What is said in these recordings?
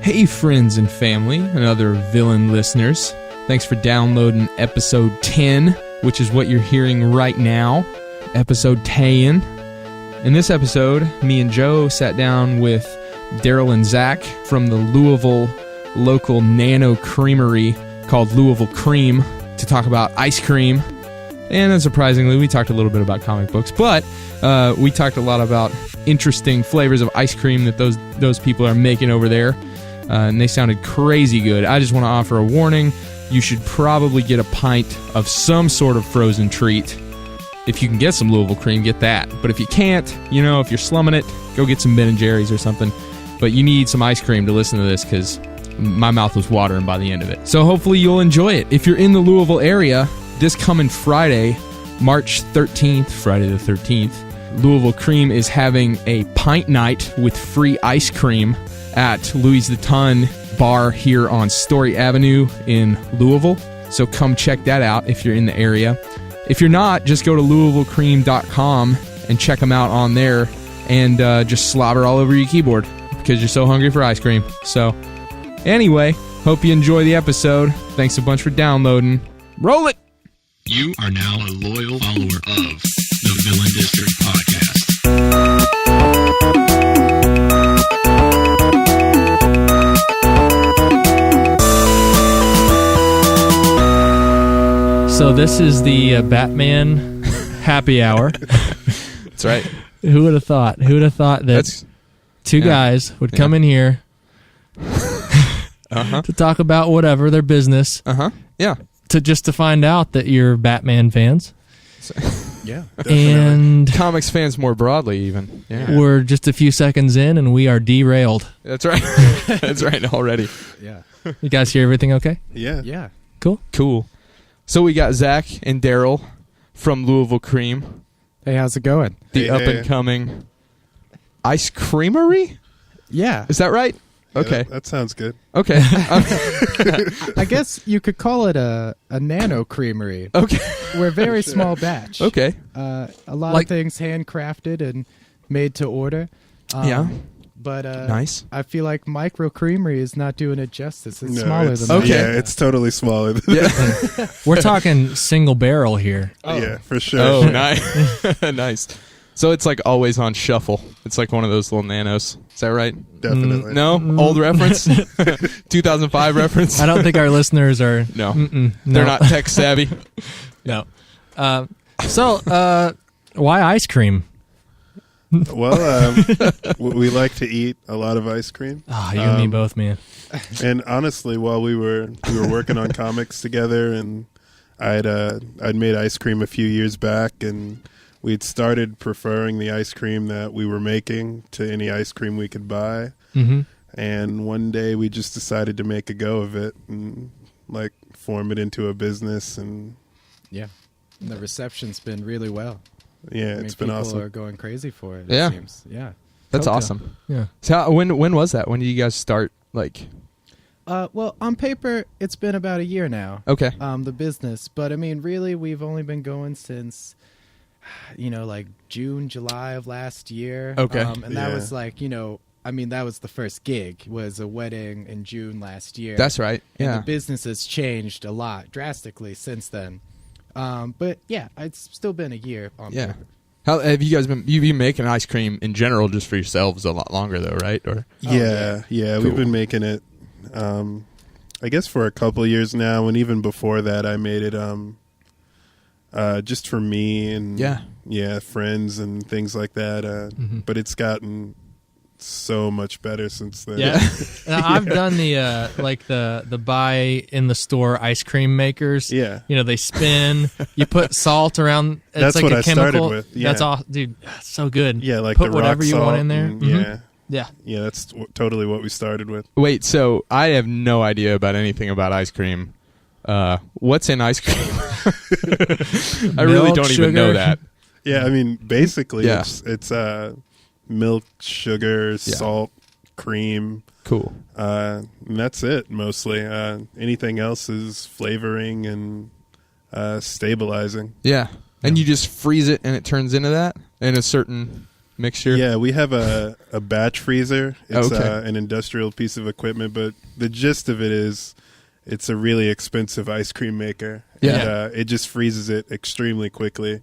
Hey friends and family and other villain listeners. Thanks for downloading episode 10, which is what you're hearing right now. Episode 10. In this episode, me and Joe sat down with Darryl and Zach from the Louisville local nano creamery called Louisville Cream to talk about ice cream. And unsurprisingly, we talked a little bit about comic books, but we talked a lot about interesting flavors of ice cream that those people are making over there. And they sounded crazy good. I just want to offer a warning. You should probably get a pint of some sort of frozen treat. If you can get some Louisville Cream, get that. But if you can't, if you're slumming it, go get some Ben & Jerry's or something. But you need some ice cream to listen to this because my mouth was watering by the end of it. So hopefully you'll enjoy it. If you're in the Louisville area, this coming Friday, March 13th, Friday the 13th, Louisville Cream is having a pint night with free ice cream at Louis the Ton bar here on Story Avenue in Louisville. So come check that out if you're in the area. If you're not, just go to LouisvilleCream.com and check them out on there and just slobber all over your keyboard because you're so hungry for ice cream. So anyway, hope you enjoy the episode. Thanks a bunch for downloading. Roll it! You are now a loyal follower of the Villain District Podcast. So this is the Batman happy hour. That's right. Who would have thought? Who would have thought that two guys would come in here to talk about whatever, their business. Yeah. To find out that you're Batman fans. Yeah. And comics fans more broadly even. Yeah. We're just a few seconds in and we are derailed. That's right. That's right already. Yeah. You guys hear everything okay? Yeah. Yeah. Cool. So we got Zach and Darryl from Louisville Cream. Hey, how's it going? The up-and-coming ice creamery? Yeah. Is that right? Yeah, Okay. That sounds good. Okay. I guess you could call it a nano creamery. Okay. We're very small batch. Okay. A lot of things handcrafted and made to order. Yeah. But nice. I feel like micro creamery is not doing it justice. It's No, smaller it's- than that. Okay. Yeah, it's totally smaller than Yeah. We're talking single barrel here. Yeah, for sure. Oh, nice. Nice. So it's like always on shuffle. It's like one of those little nanos. Is that right? Definitely. No? Old reference? 2005 reference? I don't think our listeners are... No. No. They're not tech savvy. No. So, why ice cream? Well, we like to eat a lot of ice cream. Oh, you and me both, man. And honestly, while we were working on comics together, and I'd made ice cream a few years back, and we'd started preferring the ice cream that we were making to any ice cream we could buy. Mm-hmm. And one day we just decided to make a go of it and form it into a business. And Yeah. And the reception's been really well. yeah, it's been awesome. People are going crazy for it. Yeah. It seems. Yeah. That's Coca. awesome. Yeah. So when was that? When did you guys start? Well, on paper, it's been about a year now. Okay. The business, but I mean, really, we've only been going since, June, July of last year. Okay. And that Yeah. was that was the first gig. Was a wedding in June last year. That's right. And Yeah. the business has changed a lot, drastically since then. But yeah, it's still been a year on Yeah. paper. How have you guys been? You've been making ice cream in general just for yourselves a lot longer, though, right? Or Yeah, Cool. we've been making it, I guess, for a couple of years now, and even before that, I made it just for me and friends and things like that. But it's gotten so much better since then. Yeah. I've done the the buy in the store ice cream makers. Yeah. They spin. You put salt around. It's That's like what a I chemical. started with. Yeah. That's all, dude. That's so good. Yeah, like put the whatever rock you salt want in there. and- Mhm. Yeah, Yeah. yeah, that's totally what we started with. wait, so I have no idea about anything about ice cream. What's in ice cream? I really Milk, don't even know sugar. that. Yeah, I mean, basically, Yeah. it's milk, sugar, salt, cream. Cool. And that's it mostly. Anything else is flavoring and stabilizing. Yeah. And you just freeze it and it turns into that in a certain mixture? Yeah, we have a batch freezer. It's Okay. an industrial piece of equipment, but the gist of it is it's a really expensive ice cream maker. Yeah. And, it just freezes it extremely quickly.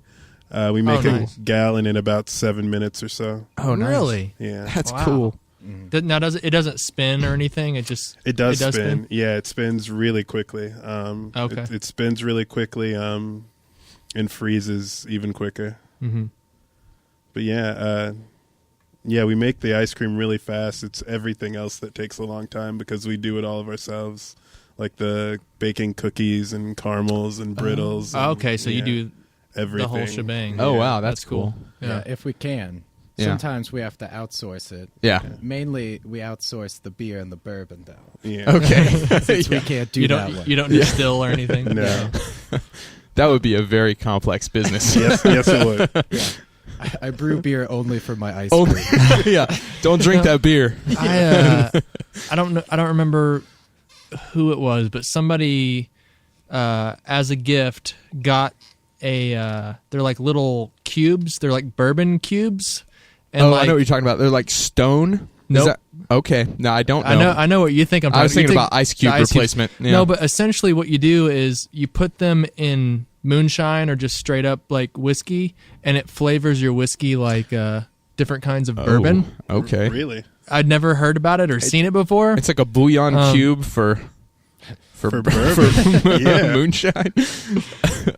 We make nice. a gallon in about 7 minutes or so. Oh, nice. Really? Yeah. That's Wow. cool. Now it doesn't spin or anything? It It does spin. Yeah, it spins really quickly. Okay. It spins really quickly and freezes even quicker. Mm-hmm. But yeah, we make the ice cream really fast. It's everything else that takes a long time because we do it all of ourselves, like the baking cookies and caramels and brittles. Oh, okay, so you do everything. the whole shebang. Oh, wow. That's cool. Yeah, if we can. Yeah. Sometimes we have to outsource it. Yeah. Mainly, we outsource the beer and the bourbon, though. Yeah. Okay. Since we can't do You that don't one. you don't distill or anything? No. That would be a very complex business. yes, it would. I brew beer only for my ice cream. Yeah. Don't drink that beer. I don't know. I don't remember who it was, but somebody as a gift got they're like little cubes. They're like bourbon cubes. And I know like, what you're talking about. They're like stone. Nope. Is that, okay. No, I don't know. I know what you think. I'm talking I was you thinking think about ice cube the ice cubes. replacement. Yeah. No, but essentially what you do is you put them in moonshine or just straight up like whiskey, and it flavors your whiskey like different kinds of bourbon. Oh, okay. Really? I'd never heard about it or seen it before. It's like a bouillon cube for bourbon. Yeah. moonshine.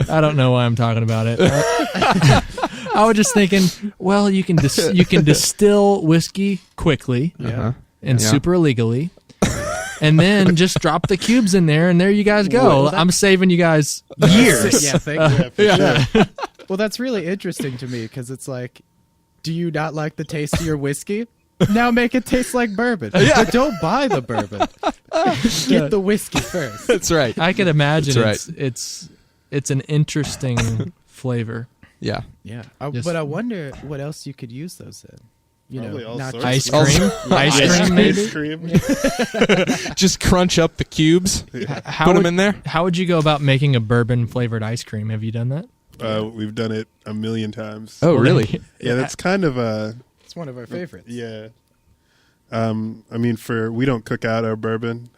I don't know why I'm talking about it. I was just thinking, well, you can distill whiskey quickly Uh-huh. and Yeah. super illegally, and then just drop the cubes in there, and there you guys go. Well, I'm saving you guys years. Yeah, thank you. Yeah, for sure. Well, that's really interesting to me because it's like, do you not like the taste of your whiskey? Now make it taste like bourbon. But don't buy the bourbon. Get the whiskey first. That's right. I could imagine That's it's an interesting flavor. Yeah. Yeah. Just- But I wonder what else you could use those in. You Probably know, all not sorts Ice of cream, ice cream, maybe. Ice cream. Just crunch up the cubes. How Put them would, in there. How would you go about making a bourbon flavored ice cream? Have you done that? We've done it a million times. Oh, Well, really? then- Yeah, that's kind of It's one of our favorites. yeah. I mean, we don't cook out our bourbon.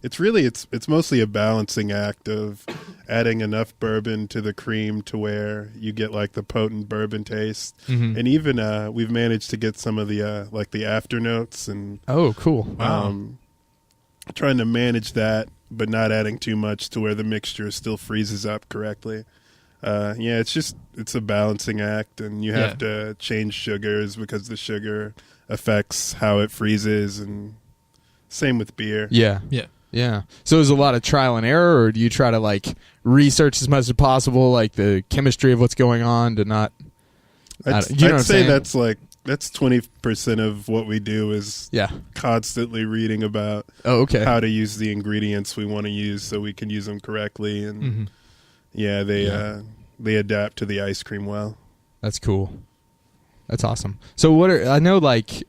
It's mostly a balancing act of adding enough bourbon to the cream to where you get like the potent bourbon taste, Mhm. and even we've managed to get some of the like the after notes and Oh, cool. trying to manage that, but not adding too much to where the mixture still freezes up correctly. Yeah, it's a balancing act, and you have to change sugars because the sugar affects how it freezes, and same with beer. Yeah. Yeah. Yeah. So is a lot of trial and error, or do you try to like research as much as possible, like the chemistry of what's going on to not? I'd you know what I'm say saying? that's 20% of what we do is Yeah. constantly reading about Oh, okay. how to use the ingredients we want to use so we can use them correctly, and Mhm. yeah, they adapt to the ice cream well. That's cool. That's awesome. So I know like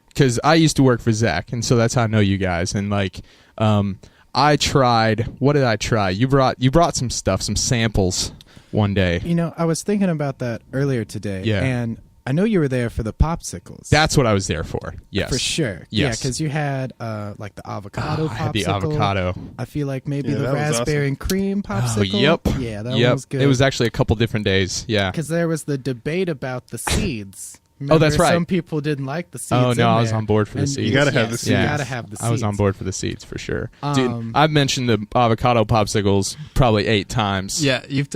because I used to work for Zach, and so that's how I know you guys. And like I tried. What did I try? You brought some stuff, some samples one day. You know, I was thinking about that earlier today. Yeah. And I know you were there for the popsicles. That's what I was there for. Yes, for sure. Yes. Yeah, because you had like the avocado popsicle. I had the avocado. I feel like maybe Yeah, the that was raspberry awesome. and cream Oh, popsicle. yep. Yeah, that Yep. one was good. It was actually a couple different days. Yeah. because there was the debate about the seeds. Oh, that's Remember, right. Some people didn't like the seeds. Oh, no, in I was there. on board for the And seeds. You gotta have the yes, seeds. You Yeah. gotta have the seeds. I was on board for the seeds for sure. Um, Dude, I've mentioned the avocado popsicles probably 8 times. Yeah, you've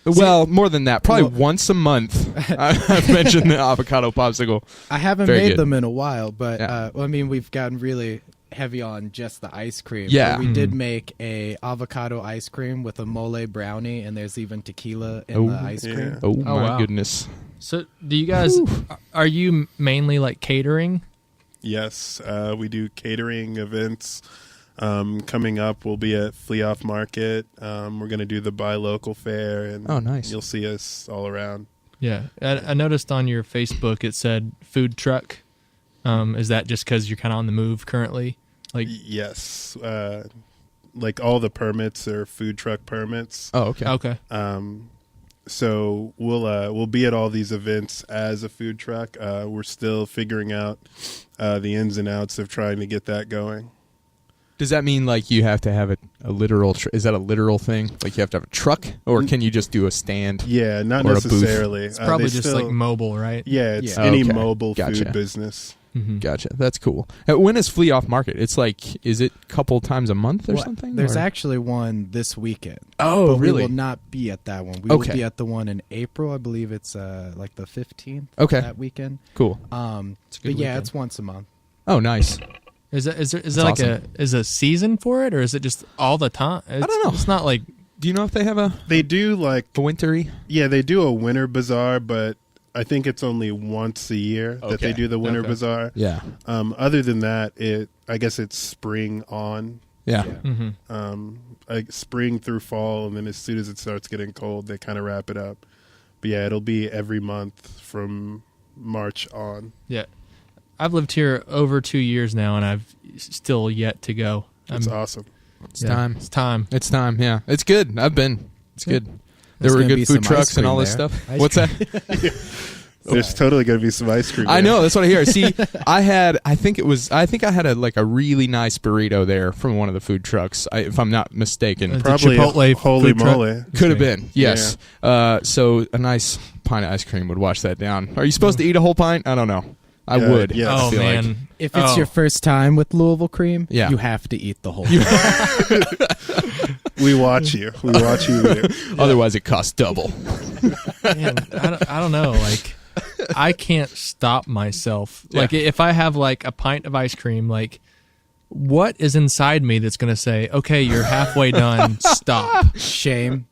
Well, more than that. Probably Well- once a month. I've mentioned the avocado popsicle. I haven't Very made good. them in a while, but Yeah. I mean, we've gotten really heavy on just the ice cream. Yeah. But we did make a avocado ice cream with a mole brownie, and there's even tequila in Oh, the ice yeah. cream. Oh, my wow. goodness. So, do you guys? Are you mainly like catering? Yes, we do catering events. Coming up, we'll be at Flea Off Market. We're going to do the Buy Local Fair, and Oh, nice. you'll see us all around. Yeah, I noticed on your Facebook it said food truck. Is that just because you're kind of on the move currently? Like, Yes, like all the permits are food truck permits. Oh, okay. okay, So we'll be at all these events as a food truck. We're still figuring out the ins and outs of trying to get that going. Does that mean like you have to have a literal? Is that a literal thing? Like you have to have a truck, or can you just do a stand? Yeah, not or necessarily. It's probably just like mobile, right? Yeah, it's Yeah. any Okay. mobile Gotcha. food business. Mm-hmm. Gotcha. That's cool. When is Flea Off Market? It's like, is it a couple times a month or Well, something? There's or? actually one this weekend. Oh, but really? We will not be at that one. We Okay. will be at the one in April. I believe it's like the 15th. Okay. That weekend. Cool. It's a good But yeah, weekend. it's once a month. Oh, nice. Is there That's like awesome. is a season for it, or is it just all the time? I don't know. It's not like Do you know if they have a They do like wintry? yeah, they do a winter bazaar, but I think it's only once a year that Okay. they do the winter Okay. bazaar. Yeah. Other than that, I guess it's spring on. Yeah. Like spring through fall, and then as soon as it starts getting cold, they kind of wrap it up. But yeah, it'll be every month from March on. yeah. I've lived here over 2 years now, and I've still yet to go. It's awesome. It's time. It's time. It's time. Yeah. It's good. I've been. It's good. There There's were gonna be good food some ice trucks and all cream this there. stuff. Ice What's that? There's totally going to be some ice cream. I there. know. That's what I hear. See, I think I had a really nice burrito there from one of the food trucks, if I'm not mistaken. The Probably Chipotle holy food truck? moly. Could have been. Yes. So a nice pint of ice cream would wash that down. Are you supposed to eat a whole pint? I don't know. I Yeah, would. yes. I Oh feel like. man! If it's your first time with Louisville Cream, Yeah. you have to eat the whole thing. We watch you. We watch you. eat it. Otherwise, it costs double. Man, I don't know. Like, I can't stop myself. Like, if I have like a pint of ice cream, like, what is inside me that's going to say, "Okay, you're halfway done. Stop." Shame.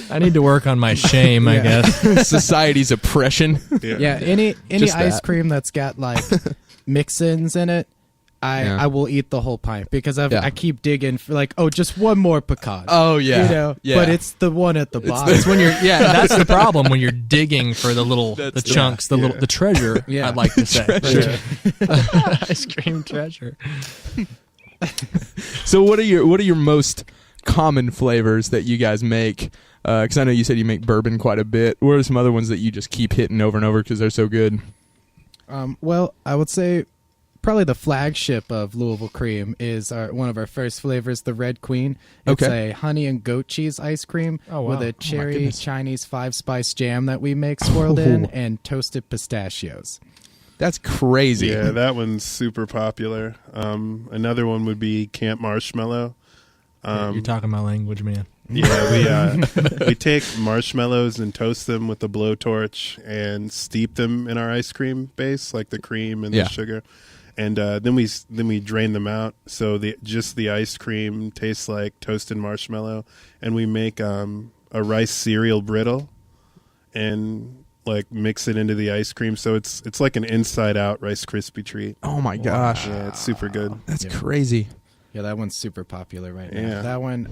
I need to work on my shame, I guess. Society's oppression. Yeah, any Just ice that. cream that's got like mix-ins in it, Yeah. I will eat the whole pint because Yeah. I keep digging for like, oh, just one more pecan. Oh yeah. You know, Yeah. but it's the one at the bottom. It's when you're that's the problem when you're digging for the little That's the chunks, the treasure. Yeah. I'd like to say Treasure. ice cream treasure. So what are your most common flavors that you guys make? Because I know you said you make bourbon quite a bit. What are some other ones that you just keep hitting over and over because they're so good? Well, I would say probably the flagship of Louisville Cream is one of our first flavors, the Red Queen. It's Okay. a honey and goat cheese ice cream Oh, wow. with Oh, a my cherry goodness. Chinese 5-spice jam that we make swirled in and toasted pistachios. That's crazy. Yeah, that one's super popular. Another one would be Camp Marshmallow. You're talking my language, man. Yeah, we take marshmallows and toast them with a blowtorch and steep them in our ice cream base, like the cream and Yeah. the sugar, and then we drain them out so the ice cream tastes like toasted marshmallow, and we make a rice cereal brittle and like mix it into the ice cream, so it's like an inside out Rice Krispie treat. Oh my gosh. Yeah, it's super good. That's crazy. Yeah, that one's super popular right now. Yeah. That one,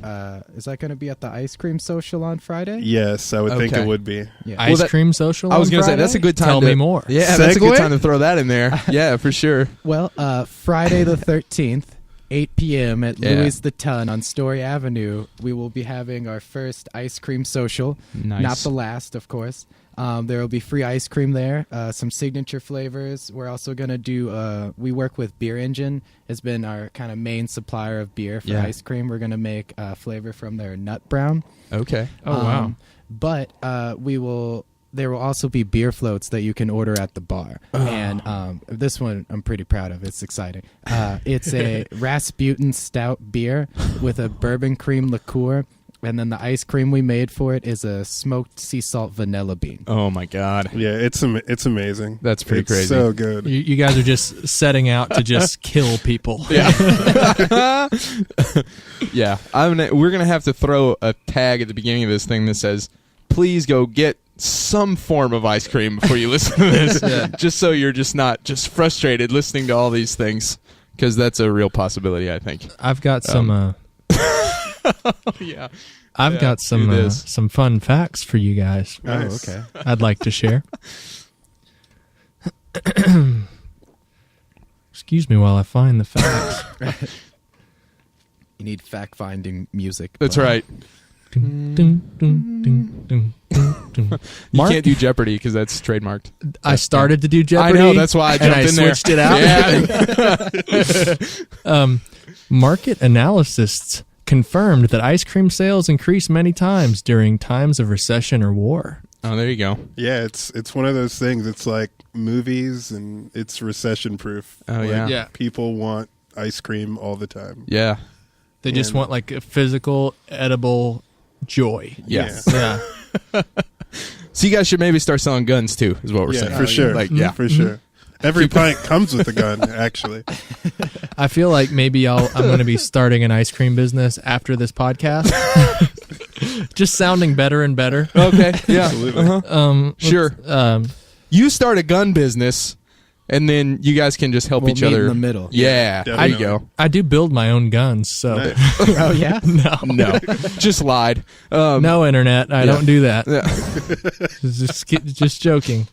is that going to be at the ice cream social on Friday? Yes, I would think Okay. it would be. Yeah. Ice that- cream social. I was going to say that's a good time. Tell to, me more. Yeah, that's a good Segue? time to throw that in there. Yeah, for sure. Well, Friday the 13th, 8 p.m. at Yeah. Louis the Ton on Story Avenue, we will be having our first ice cream social. Nice. Not the last, of course. There will be free ice cream there, some signature flavors. We're also going to do, we work with Beer Engine, has been our kind of main supplier of beer for Yeah. ice cream. We're going to make a flavor from their Nut Brown. Okay. Oh wow. But there will also be beer floats that you can order at the bar. And this one I'm pretty proud of. It's exciting. It's a Rasputin stout beer with a bourbon cream liqueur. And then the ice cream we made for it is a smoked sea salt vanilla bean. Oh my god. Yeah, it's amazing. That's pretty It's crazy. So good. You guys are just setting out to just kill people. Yeah. Yeah. We're going to have to throw a tag at the beginning of this thing that says, please go get some form of ice cream before you listen to this. Just so you're just not just frustrated listening to all these things. Because that's a real possibility, I think. I've got some. Yeah. I've got do this. some fun facts for you guys. Nice. Oh, okay. I'd like to share. Excuse me while I find the facts. You need fact-finding music. That's but- right. You can't do Jeopardy because that's trademarked. I started to do Jeopardy. I know, that's why I jumped and in there. switched it out. Market analysts confirmed that ice cream sales increase many times during times of recession or war. Oh, there you go. Yeah, it's one of those things. It's like movies, and it's recession proof. Oh, Like, yeah. Yeah. people want ice cream all the time. Yeah. They just want like a physical, edible joy. Yes. Yeah. So you guys should maybe start selling guns too, is what we're Yeah, saying. for sure. Like, yeah. For sure. Every pint comes with a gun, actually. I feel like maybe I'm going to be starting an ice cream business after this podcast. Just sounding better and better. Okay. Yeah. Absolutely. Sure. You start a gun business, and then you guys can just help We'll each meet other in the middle. Yeah. There you Definitely. go. I do build my own guns, so Nice. Oh yeah. No. Just lied. no internet. I don't do that. Yeah. Just joking.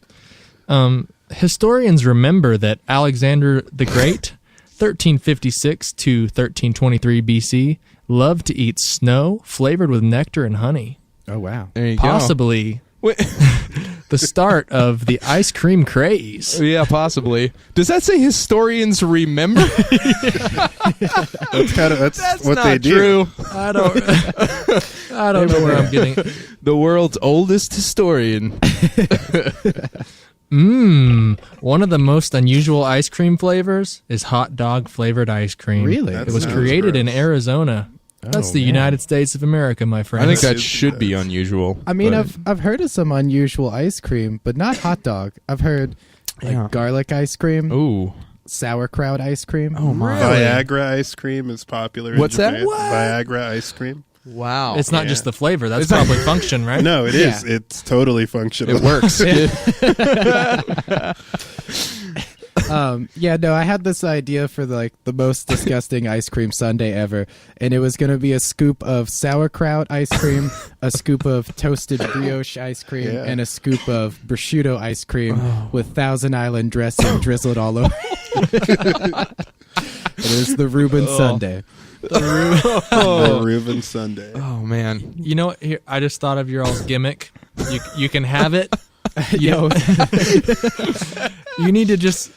Historians remember that Alexander the Great, 1356 to 1323 BC, loved to eat snow flavored with nectar and honey. Oh wow. There you Possibly go. the start of the ice cream craze. Yeah, possibly. Does that say historians remember? That's what not they do. true. I don't know where I'm getting. The world's oldest historian. One of the most unusual ice cream flavors is hot dog flavored ice cream. Really? That It was sounds created in gross. Arizona. That's Oh, the man. United States of America, my friend. I think that Yes. should be unusual. I mean, but- I've heard of some unusual ice cream, but not hot dog. I've heard like Yeah. garlic ice cream, Ooh. sauerkraut ice cream. Oh, my. Viagra ice cream is popular What's in that? Japan. What? Viagra ice cream. Wow. It's not Yeah. just the flavor. That's It's not- probably function, right? No, it is. Yeah. It's totally functional. It works. Yeah, no, I had this idea for the most disgusting ice cream sundae ever, and it was going to be a scoop of sauerkraut ice cream, a scoop of toasted brioche ice cream, Yeah. and a scoop of prosciutto ice cream with Thousand Island dressing drizzled all over. It is the Reuben sundae. The Reuben Sunday. Oh, man. You know what? Here, I just thought of your all's gimmick. You can have it. Yo, You need to just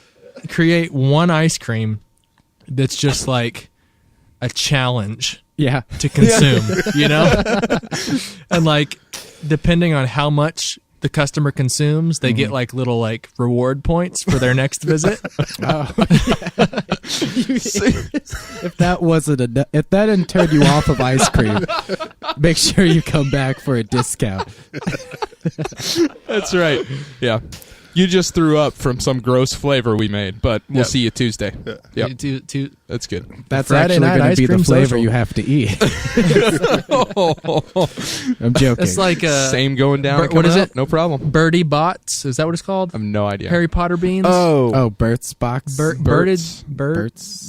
create one ice cream that's just like a challenge yeah, to consume, you know? And like depending on how much the customer consumes, they get like little like reward points for their next visit. if that wasn't enough, if that didn't turn you off of ice cream, make sure you come back for a discount. That's right. Yeah. You just threw up from some gross flavor we made, but we'll Yep. see you Tuesday. Yep. To That's good. That's Friday actually night going ice to be the cream flavor social. you have to eat. I'm joking. it's like Same going down. Bur- and what coming is up. it? No problem. Birdie Bots. Is that what it's called? I have no idea. Harry Potter beans. Oh. Bert's box. Bert's Bert's.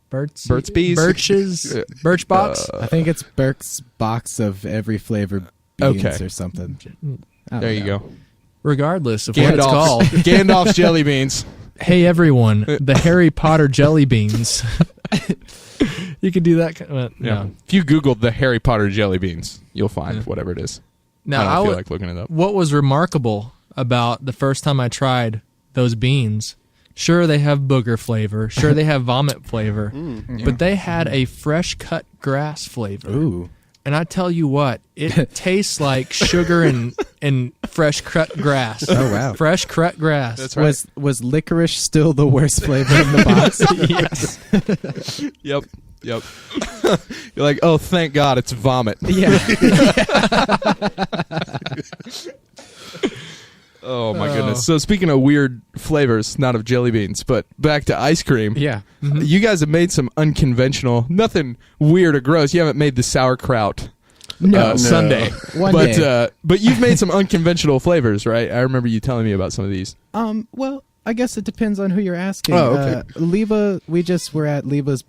Burt's Bees? Birch's Birch box. I think it's Bert's box of every flavor beans Okay. or something. I don't There you know. go. Regardless of what it's called. Gandalf's jelly beans. Hey everyone, the Harry Potter jelly beans. You could do that. Yeah. No. If you Googled the Harry Potter jelly beans, you'll find whatever it is. Now, I don't I feel would- like looking it up. what was remarkable about the first time I tried those beans? Sure, they have booger flavor. Sure, they have vomit flavor. But they had a fresh cut grass flavor. Ooh. And I tell you what, it tastes like sugar and fresh cut grass. Oh, wow. Fresh cut grass. That's right. Was licorice still the worst flavor in the box? Yes. Yep. You're like, oh, thank God, it's vomit. Yeah. Oh my goodness. So speaking of weird flavors, not of jelly beans, but back to ice cream. Yeah. You guys have made some unconventional, nothing weird or gross. You haven't made the sauerkraut No. sundae, One but day. but you've made some unconventional flavors, right? I remember you telling me about some of these. Well, I guess it depends on who you're asking. Oh, okay. Leva, we just were at Leva's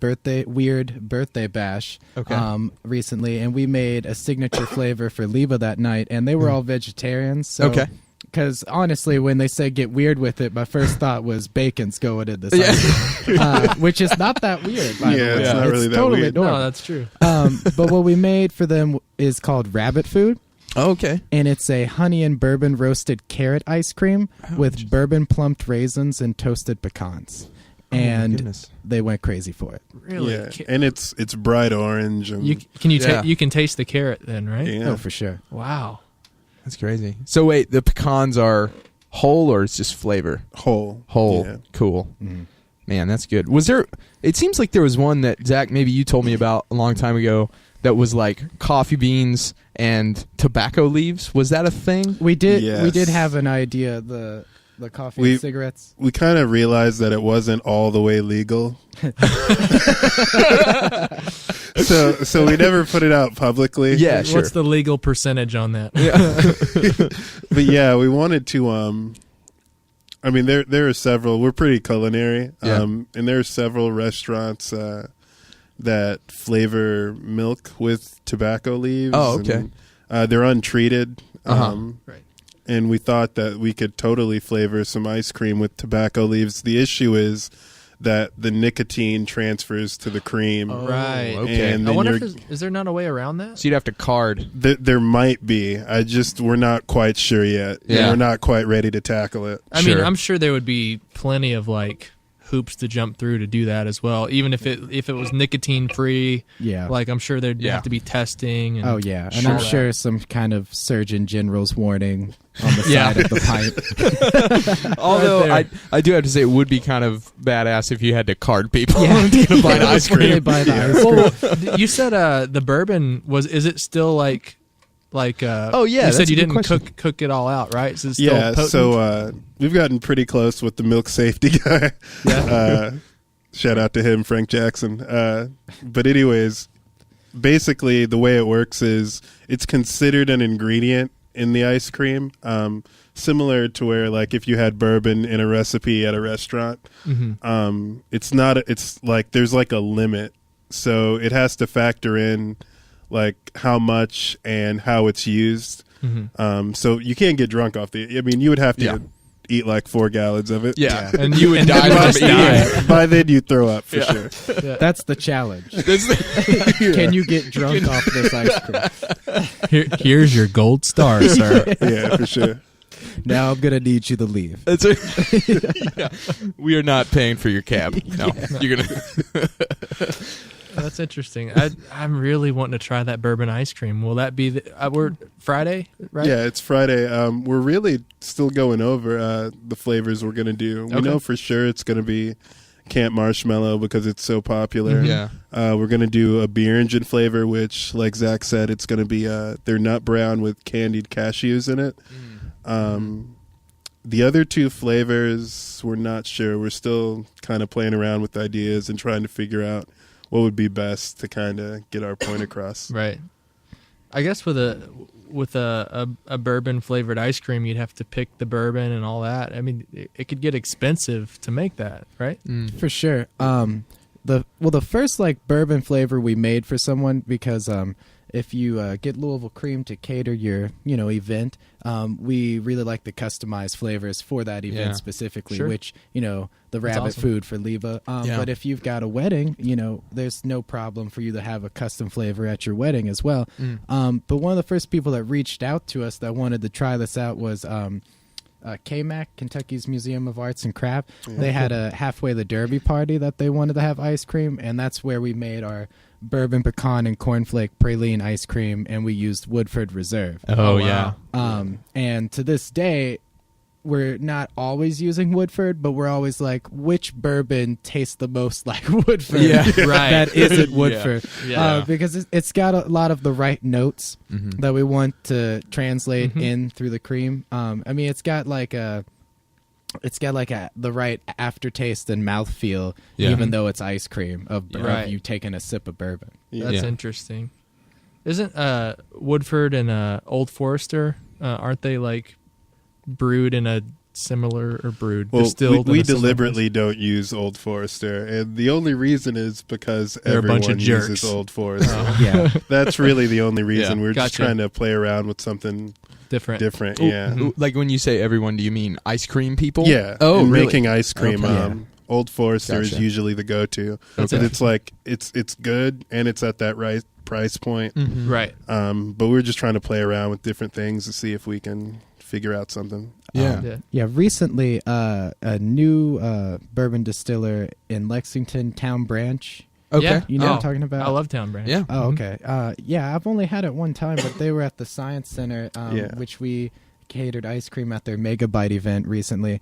weird birthday bash Okay. recently, and we made a signature flavor for Leva that night, and they were all vegetarians. So Okay. Because honestly, when they said get weird with it, my first thought was bacon's going in this ice cream, which is not that weird, by the way. It's not really that totally weird. normal. No, that's true. But what we made for them is called rabbit food. Oh, okay. And it's a honey and bourbon roasted carrot ice cream with bourbon plumped raisins and toasted pecans. And they went crazy for it. Really? Yeah, and it's bright orange. And You can taste the carrot then, right? yeah. Oh, for sure. Wow. That's crazy. So wait, the pecans are whole or it's just flavor? whole. Yeah. Cool. Man, that's good. Was there? It seems like there was one that Zach, maybe you told me about a long time ago. That was like coffee beans and tobacco leaves. Was that a thing? We did. Yes. We did have an idea. The coffee and cigarettes. We kind of realized that it wasn't all the way legal. So we never put it out publicly. Yeah, sure. What's the legal percentage on that? But yeah, we wanted to I mean there are several. We're pretty culinary. Yeah. And there are several restaurants that flavor milk with tobacco leaves. Oh, okay. And, they're untreated. Right. And we thought that we could totally flavor some ice cream with tobacco leaves. The issue is that the nicotine transfers to the cream. Right. Okay. And I then wonder if is there not a way around that? So you'd have to card. there might be. We're not quite sure yet. Yeah. And we're not quite ready to tackle it. I mean, Sure. I'm sure there would be plenty of like hoops to jump through to do that as well. Even if it was nicotine free, Yeah. like I'm sure there'd Yeah. have to be testing. And Oh yeah, and Sure. I'm sure some kind of Surgeon General's warning on the Yeah. side of the pipe. Although Right I do have to say it would be kind of badass if you had to card people Yeah. to buy the ice Where they cream. buy the ice cream. Well, you said the bourbon is it still like Oh, yeah, you that's said a you good didn't question. cook it all out, right? So it's still Yeah, potent? so we've gotten pretty close with the milk safety guy. Shout out to him, Frank Jackson. But anyways, basically the way it works is it's considered an ingredient in the ice cream, similar to where like if you had bourbon in a recipe at a restaurant. It's not. It's like there's like a limit, so it has to factor in like how much and how it's used. So you can't get drunk off the. I mean, you would have to eat like 4 gallons of it. Yeah, and you would die By from eating. By then you throw up for sure. That's the challenge. That's the- Can you get drunk off this ice cream? Here's your gold star, sir. Yeah, for sure. Now I'm gonna need you to leave. That's yeah. We are not paying for your cab. No, you're gonna. That's interesting. I'm really wanting to try that bourbon ice cream. Will that be we're Friday, right? Yeah, it's Friday. We're really still going over the flavors we're gonna do. We know for sure it's gonna be Camp Marshmallow because it's so popular. Yeah. We're gonna do a beer engine flavor, which, like Zach said, it's gonna be they're nut brown with candied cashews in it. The other 2 flavors, we're not sure. We're still kind of playing around with ideas and trying to figure out what would be best to kind of get our point across. Right. I guess with a bourbon flavored ice cream, you'd have to pick the bourbon and all that. I mean, it could get expensive to make that, right? For sure. The first like bourbon flavor we made for someone because if you get Louisville Cream to cater your event, we really like the customized flavors for that event specifically, Sure. which the rabbit awesome. food for Leva. But if you've got a wedding, there's no problem for you to have a custom flavor at your wedding as well. But one of the first people that reached out to us that wanted to try this out was KMAC, Kentucky's Museum of Arts and Craft. They had a halfway the Derby party that they wanted to have ice cream, and that's where we made our bourbon pecan and cornflake praline ice cream, and we used Woodford Reserve. Oh yeah. And to this day, we're not always using Woodford, but we're always like, which bourbon tastes the most like Woodford? Yeah, right. That isn't Woodford. Yeah. Because it's got a lot of the right notes that we want to translate in through the cream. I mean, it's got like the right aftertaste and mouthfeel, even though it's ice cream of you taking a sip of bourbon. That's interesting. Isn't Woodford and Old Forester aren't they like brewed in a similar or brewed distilled? We in a similar deliberately don't use Old Forester, and the only reason is because They're a bunch of everyone jerks. uses Old Forester. Yeah. That's really the only reason. Yeah. We're just Gotcha. trying to play around with something different. different. Ooh, Yeah, ooh, like when you say everyone, do you mean ice cream people? yeah. Oh, and really? making ice cream. Okay. Yeah. Old Forester is Gotcha. usually the go-to. That's But it. it's like it's good and it's at that right price point. Mhm. Right. But we're just trying to play around with different things to see if we can figure out something. Yeah. Yeah. Yeah, recently a new bourbon distiller in Lexington Town Branch. Okay. Yeah. You know what I'm talking about? I love Town Branch. Yeah. Oh, okay. Yeah, I've only had it one time, but they were at the Science Center, Yeah. which we catered ice cream at their Megabyte event recently.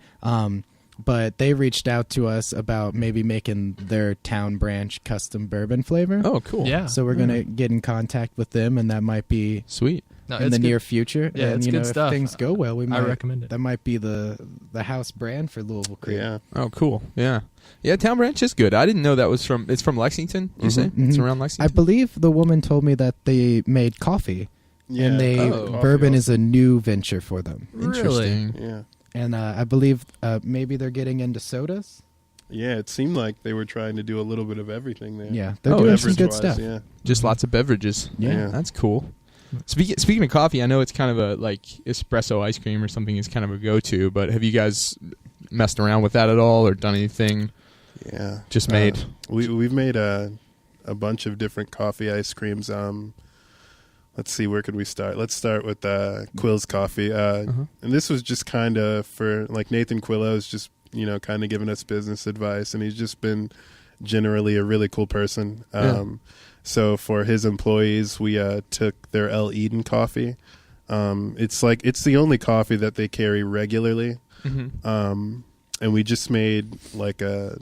But they reached out to us about maybe making their Town Branch custom bourbon flavor. Oh, cool. Yeah. So we're going to get in contact with them, and that might be Sweet. No, in it's the good. near future. Yeah, and it's you good know, stuff. if things go well, we might I recommend it. That might be the house brand for Louisville Cream. Yeah. Oh, cool. Yeah. Yeah, Town Branch is good. I didn't know that was from. It's from Lexington. You say it's Mhm. around I Lexington. believe the woman told me that they made coffee, and they Oh. bourbon Coffee is a new venture for them. Interesting. Yeah. And I believe maybe they're getting into sodas. Yeah, it seemed like they were trying to do a little bit of everything there. Yeah, they're Oh, doing some good Beverage-wise, stuff. Yeah. Just lots of beverages. Yeah. That's cool. Speaking of coffee, I know it's kind of a like espresso ice cream or something is kind of a go-to, but have you guys messed around with that at all or done anything? Yeah. Just made. We've made a bunch of different coffee ice creams. Let's see, where could we start? Let's start with Quill's Coffee. And this was just kind of for like Nathan Quillo's just, kind of giving us business advice, and he's just been generally a really cool person. So for his employees, we took their El Eden coffee. It's the only coffee that they carry regularly. Mm-hmm. And we just made like a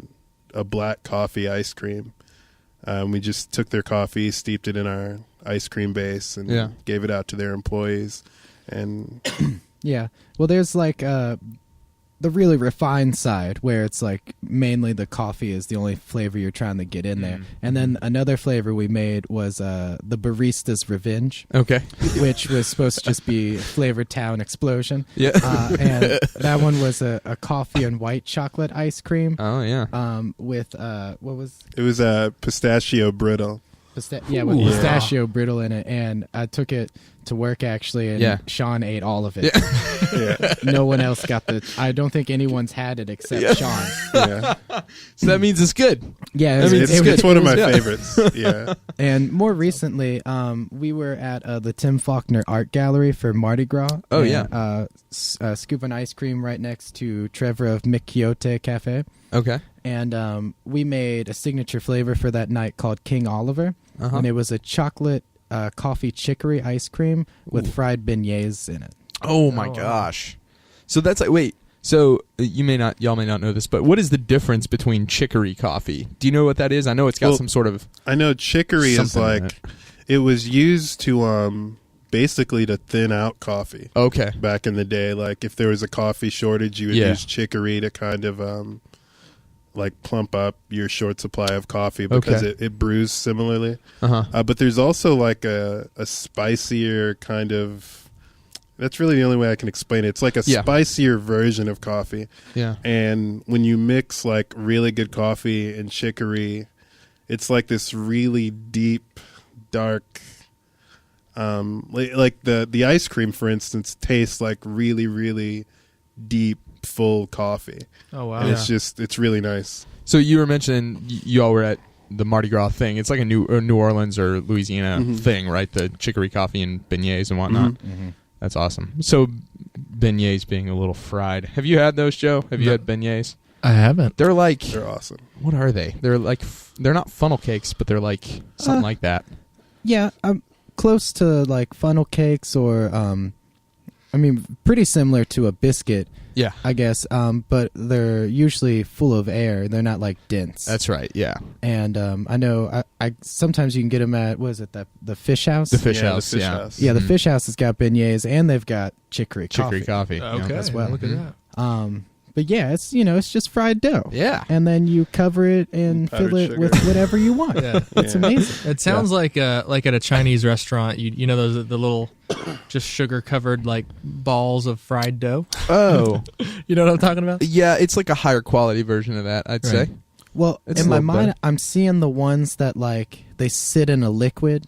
black coffee ice cream. We just took their coffee, steeped it in our ice cream base, and gave it out to their employees. And Yeah. Well, there's like the really refined side where it's like mainly the coffee is the only flavor you're trying to get in there. And then another flavor we made was the Barista's Revenge, Okay. which was supposed to just be Flavor Town Explosion. Yeah. And that one was a coffee and white chocolate ice cream Oh yeah. with what was it was pistachio brittle. with Ooh. pistachio brittle in it, and I took it to work actually, and Sean ate all of it. Yeah. No one else got I don't think anyone's had it except Sean. Yeah. So that means it's good. Yeah, I mean, It's one of my yeah. favorites. Yeah. And more recently, we were at the Tim Faulkner Art Gallery for Mardi Gras. Oh, and, yeah. Scoop an ice cream right next to Trevor of McQuixote Cafe. Okay. And we made a signature flavor for that night called King Oliver. Uh-huh. And it was a chocolate coffee chicory ice cream with fried beignets in it. Oh my gosh. So that's like wait. So y'all may not know this, but what is the difference between chicory coffee? Do you know what that is? I know it's got some sort of. I know chicory is Something in like it was used to basically to thin out coffee. Okay. Back in the day, like if there was a coffee shortage, you would use chicory to kind of like plump up your short supply of coffee because it brews similarly. But there's also like a spicier kind of. That's really the only way I can explain it. It's like a spicier version of coffee. Yeah. And when you mix like really good coffee and chicory, it's like this really deep, dark. Like the ice cream, for instance, tastes like really, really deep, full coffee. Oh wow. And it's really nice. So you were mentioning you all were at the Mardi Gras thing. It's like a New Orleans or Louisiana thing, right? The chicory coffee and beignets and whatnot. Mm-hmm. That's awesome. So beignets being a little fried. Have you had those, Joe? Have you had beignets? I haven't. They're like They're awesome. what are they? They're like they're not funnel cakes, but they're like something like that. Yeah, I'm close to like funnel cakes or, pretty similar to a biscuit. Yeah. I guess, but they're usually full of air. They're not like dense. That's right. Yeah. And I know I sometimes you can get them at the Fish House. The Fish Yeah, House. the Fish yeah. House. Yeah, the Fish House has got beignets and they've got chicory Coffee. Okay. as well. Look at that. But yeah, it's just fried dough. Yeah. And then you cover it and Powdered fill it sugar. with whatever you want. Yeah. It's amazing. It sounds like at a Chinese restaurant, you know those the little just sugar covered like balls of fried dough. Oh. You know what I'm talking about? Yeah, it's like a higher quality version of that, I'd Right. say. Well, It's in a my little mind, better. I'm seeing the ones that like they sit in a liquid.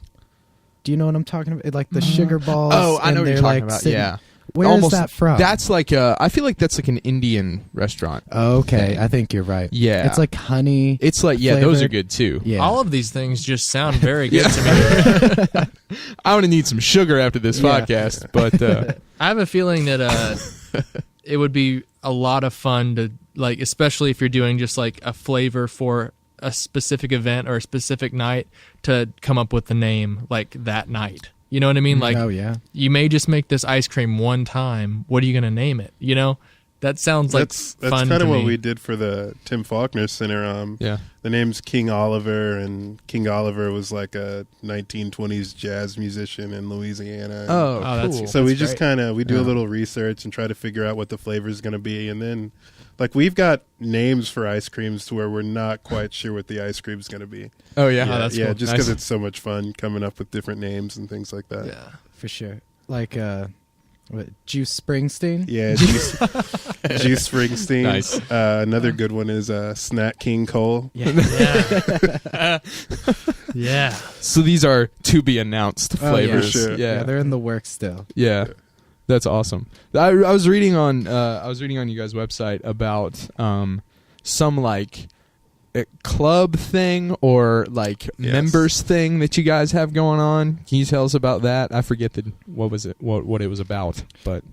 Do you know what I'm talking about? Like the sugar balls. Oh, I know and what you're they're, talking like, about. sitting- Yeah. Where is that from? That's like I feel like that's like an Indian restaurant. Okay, thing. I think you're right. Yeah. It's like honey. It's like, yeah, those are good too. Yeah. All of these things just sound very good to me. I'm gonna need some sugar after this podcast, but I have a feeling that it would be a lot of fun to, like, especially if you're doing just like a flavor for a specific event or a specific night, to come up with the name like that night. You know what I mean? Like, oh yeah, you may just make this ice cream one time. What are you going to name it? You know, that sounds like that's fun kind to of what me. we did for the Tim Faulkner Center. yeah. The name's King Oliver, and King Oliver was like a 1920s jazz musician in Louisiana. Oh, that's- cool. So we That's just great. kind of, we do Yeah. a little research and try to figure out what the flavor is going to be. And then, like, we've got names for ice creams to where we're not quite sure what the ice cream is going to be. Oh yeah. Oh, that's yeah, cool. just Nice. because it's so much fun coming up with different names and things like that. Yeah. for sure. Like what, Juice Springsteen. Yeah, Juice Springsteen. Nice. Another good one is Snack King Cole. Yeah. Yeah. Yeah. So these are to be announced Oh, flavors. yeah. Sure. Yeah. They're in the works still. Yeah, that's awesome. I was reading on you guys' website about some like a club thing or like Yes. members thing that you guys have going on. Can you tell us about that? I forget what it was about, but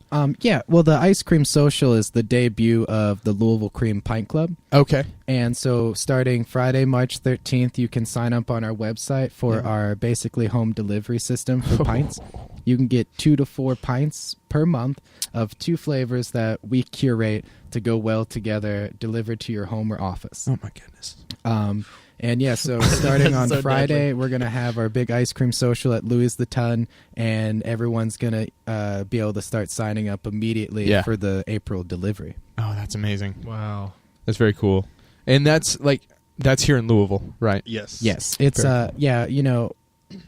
Yeah. Well, the Ice Cream Social is the debut of the Louisville Cream Pint Club. okay. And so starting Friday, March 13th, you can sign up on our website for our basically home delivery system for pints. You can get 2 to 4 pints per month of 2 flavors that we curate to go well together, delivered to your home or office. Oh my goodness. And yeah, so starting on So Friday, we're going to have our big ice cream social at Louis the Ton, and everyone's going to be able to start signing up immediately Yeah. for the April delivery. Oh, that's amazing. Wow. That's very cool. And that's here in Louisville, right? Yes. Yes, it's Very yeah,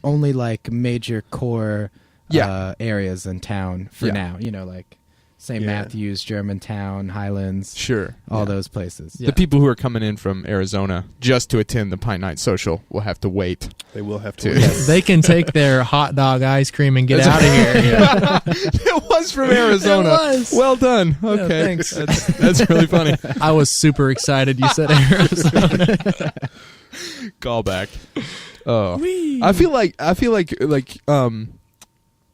only like major core areas in town for Yeah. now. Like St. Yeah. Matthews, Germantown, Highlands, Sure. all Yeah. those places. Yeah. The people who are coming in from Arizona just to attend the Pint Night Social will have to wait. They will have to. To- wait. They can take their hot dog ice cream and get out of here. It was from Arizona. It was. Well done. Okay. thanks. That's really funny. I was super excited you said Arizona. Callback. Oh. I feel like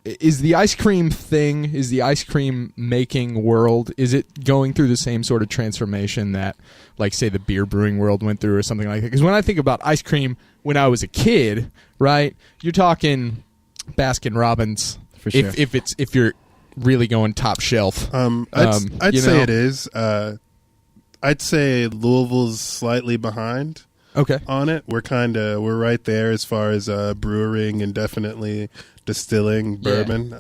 is the ice cream thing, is the ice cream making world, is it going through the same sort of transformation that, like, say, the beer brewing world went through or something like that? Because when I think about ice cream when I was a kid, right, you're talking Baskin Robbins. For sure. If you're really going top shelf. I'd you say know? it is. I'd say Louisville's slightly behind Okay. on it. We're right there as far as brewing and definitely distilling bourbon.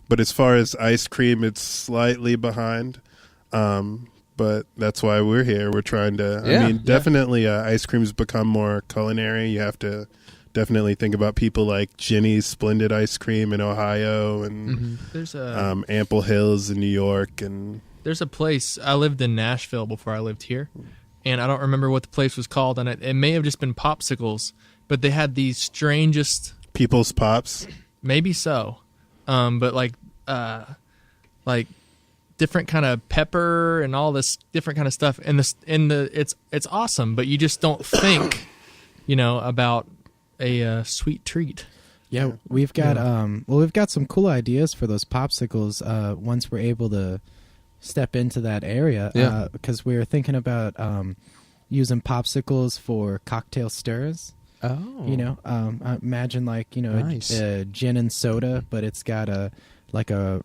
But as far as ice cream, it's slightly behind. But that's why we're here. We're trying to. Yeah, I mean, yeah. definitely, ice cream's become more culinary. You have to definitely think about people like Jenny's Splendid Ice Cream in Ohio and There's a Ample Hills in New York, and there's a place. I lived in Nashville before I lived here, and I don't remember what the place was called. And it may have just been popsicles, but they had these strangest. People's Pops. Maybe so, but like different kind of pepper and all this different kind of stuff. And it's awesome, but you just don't think, about a sweet treat. Yeah, we've got we've got some cool ideas for those popsicles once we're able to step into that area. Yeah. Because we were thinking about using popsicles for cocktail stirs. Oh. Imagine Nice. a gin and soda, but it's got a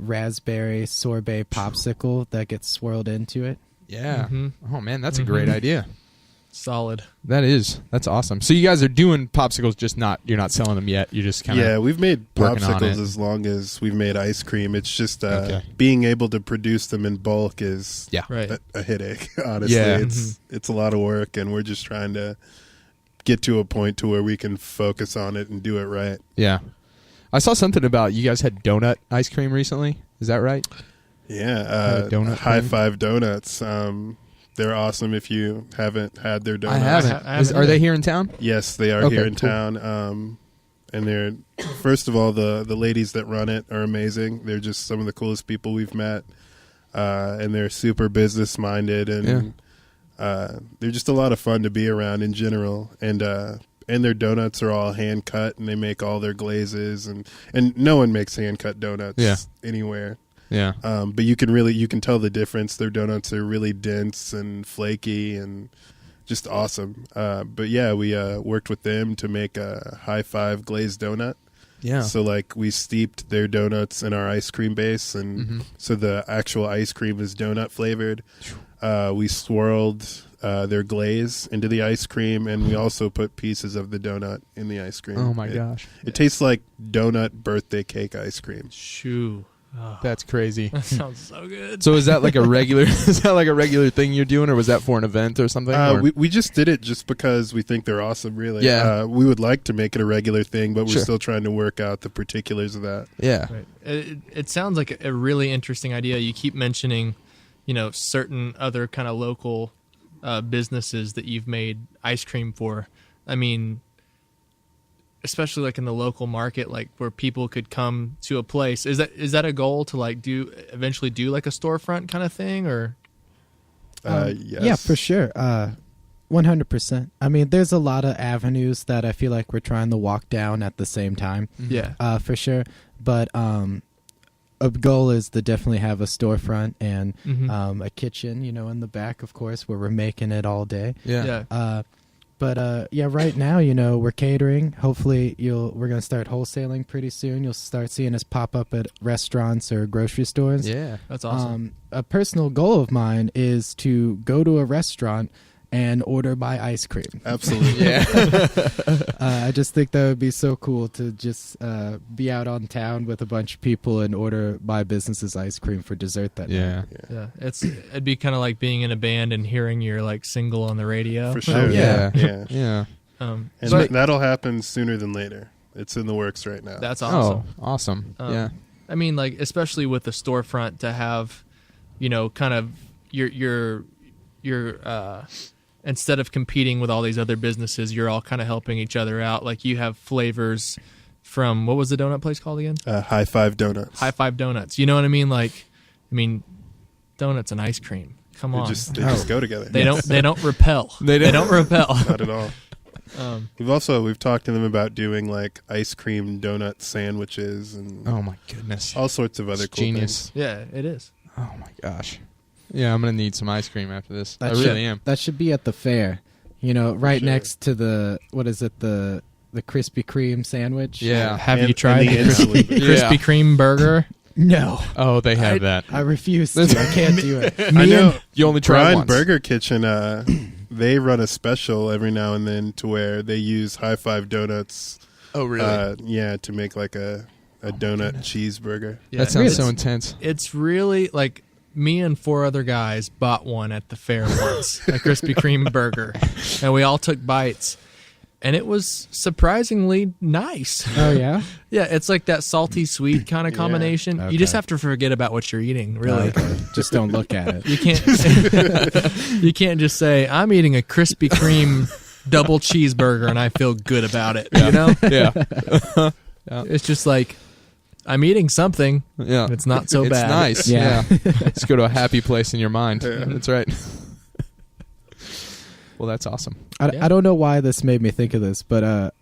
raspberry sorbet popsicle that gets swirled into it. Yeah. Mhm. Oh, man, that's a great idea. Solid. That's awesome. So you guys are doing popsicles, you're not selling them yet. You're just kind of We've made working on popsicles it. as long as we've made ice cream. It's just Okay. being able to produce them in bulk is Right. a headache. Honestly, Yeah. it's a lot of work, and we're just trying to get to a point to where we can focus on it and do it right. Yeah. I saw something about you guys had donut ice cream recently. Is that right? Yeah, a donut High thing? Five Donuts. They're awesome. If you haven't had their donuts, I haven't. I haven't Are they either. here in town? Yes, they are Okay, here in cool. town. and they're first of all the ladies that run it are amazing. They're just some of the coolest people we've met, and they're super business minded, and they're just a lot of fun to be around in general. And their donuts are all hand cut, and they make all their glazes, and no one makes hand cut donuts anywhere. Yeah. But you can tell the difference. Their donuts are really dense and flaky and just awesome. But yeah, we worked with them to make a high five glazed donut. Yeah. So like we steeped their donuts in our ice cream base, and so the actual ice cream is donut flavored. We swirled their glaze into the ice cream, and we also put pieces of the donut in the ice cream. Oh my gosh. It tastes like donut birthday cake ice cream. Shoo. Oh, That's crazy. that sounds so good. So is that like a regular thing you're doing, or was that for an event or something? Or? We just did it just because we think they're awesome, really. Yeah. We would like to make it a regular thing, but we're Sure. still trying to work out the particulars of that. Yeah. Right. It sounds like a really interesting idea. You keep mentioning, certain other kind of local businesses that you've made ice cream for. I mean, especially like in the local market, like where people could come to a place. Is that a goal to like eventually do like a storefront kind of thing, or? Yes. Yeah, for sure. 100%. I mean, there's a lot of avenues that I feel like we're trying to walk down at the same time. Yeah. For sure. But a goal is to definitely have a storefront and a kitchen, in the back, of course, where we're making it all day. Yeah. But right now, we're catering. Hopefully, we're gonna start wholesaling pretty soon. You'll start seeing us pop up at restaurants or grocery stores. Yeah. That's awesome. A personal goal of mine is to go to a restaurant and order my ice cream. Absolutely. Yeah. I just think that would be so cool to just be out on town with a bunch of people and order my business's ice cream for dessert that night. Yeah. It'd be kind of like being in a band and hearing your like single on the radio. For sure. Yeah. Yeah. Yeah. And but- that'll happen sooner than later. It's in the works right now. That's awesome. Oh, awesome. Yeah. I mean, like, especially with the storefront, to have, kind of your instead of competing with all these other businesses, you're all kind of helping each other out. Like, you have flavors from, what was the donut place called again? High Five Donuts. High Five Donuts. You know what I mean? Like, donuts and ice cream. Come They on. just go together. They don't repel. They don't repel. Not at all. We've talked to them about doing like ice cream donut sandwiches and Oh my goodness. all sorts of other cool Genius. Yeah, it is. Oh my gosh. Yeah, I'm gonna need some ice cream after this. I That really am. That should be at the fair. Right Sure. next to the Krispy Kreme sandwich. Yeah. Have And- you tried and the the Krispy, Antelope. Krispy Kreme burger? No, Oh, they have that. I refuse to. I can't do it. I know. You only try Brian once. Burger Kitchen, they run a special every now and then to where they use High Five Donuts. Oh, really? To make like a donut cheeseburger. Yeah, That sounds it's- so intense. It's really like me and 4 other guys bought one at the fair once, a Krispy Kreme burger, and we all took bites, and it was surprisingly nice. Oh yeah. Yeah, it's like that salty sweet kind of Yeah. combination. Okay. You just have to forget about what you're eating, really. Okay. Just don't look at it. You can't you can't just say I'm eating a Krispy Kreme double cheeseburger and I feel good about it. You know? Yeah. It's just like I'm eating something. Yeah. It's not so It's bad. nice. Yeah. Yeah. Let's go to a happy place in your mind. That's right. Well, that's awesome. I don't know why this made me think of this, but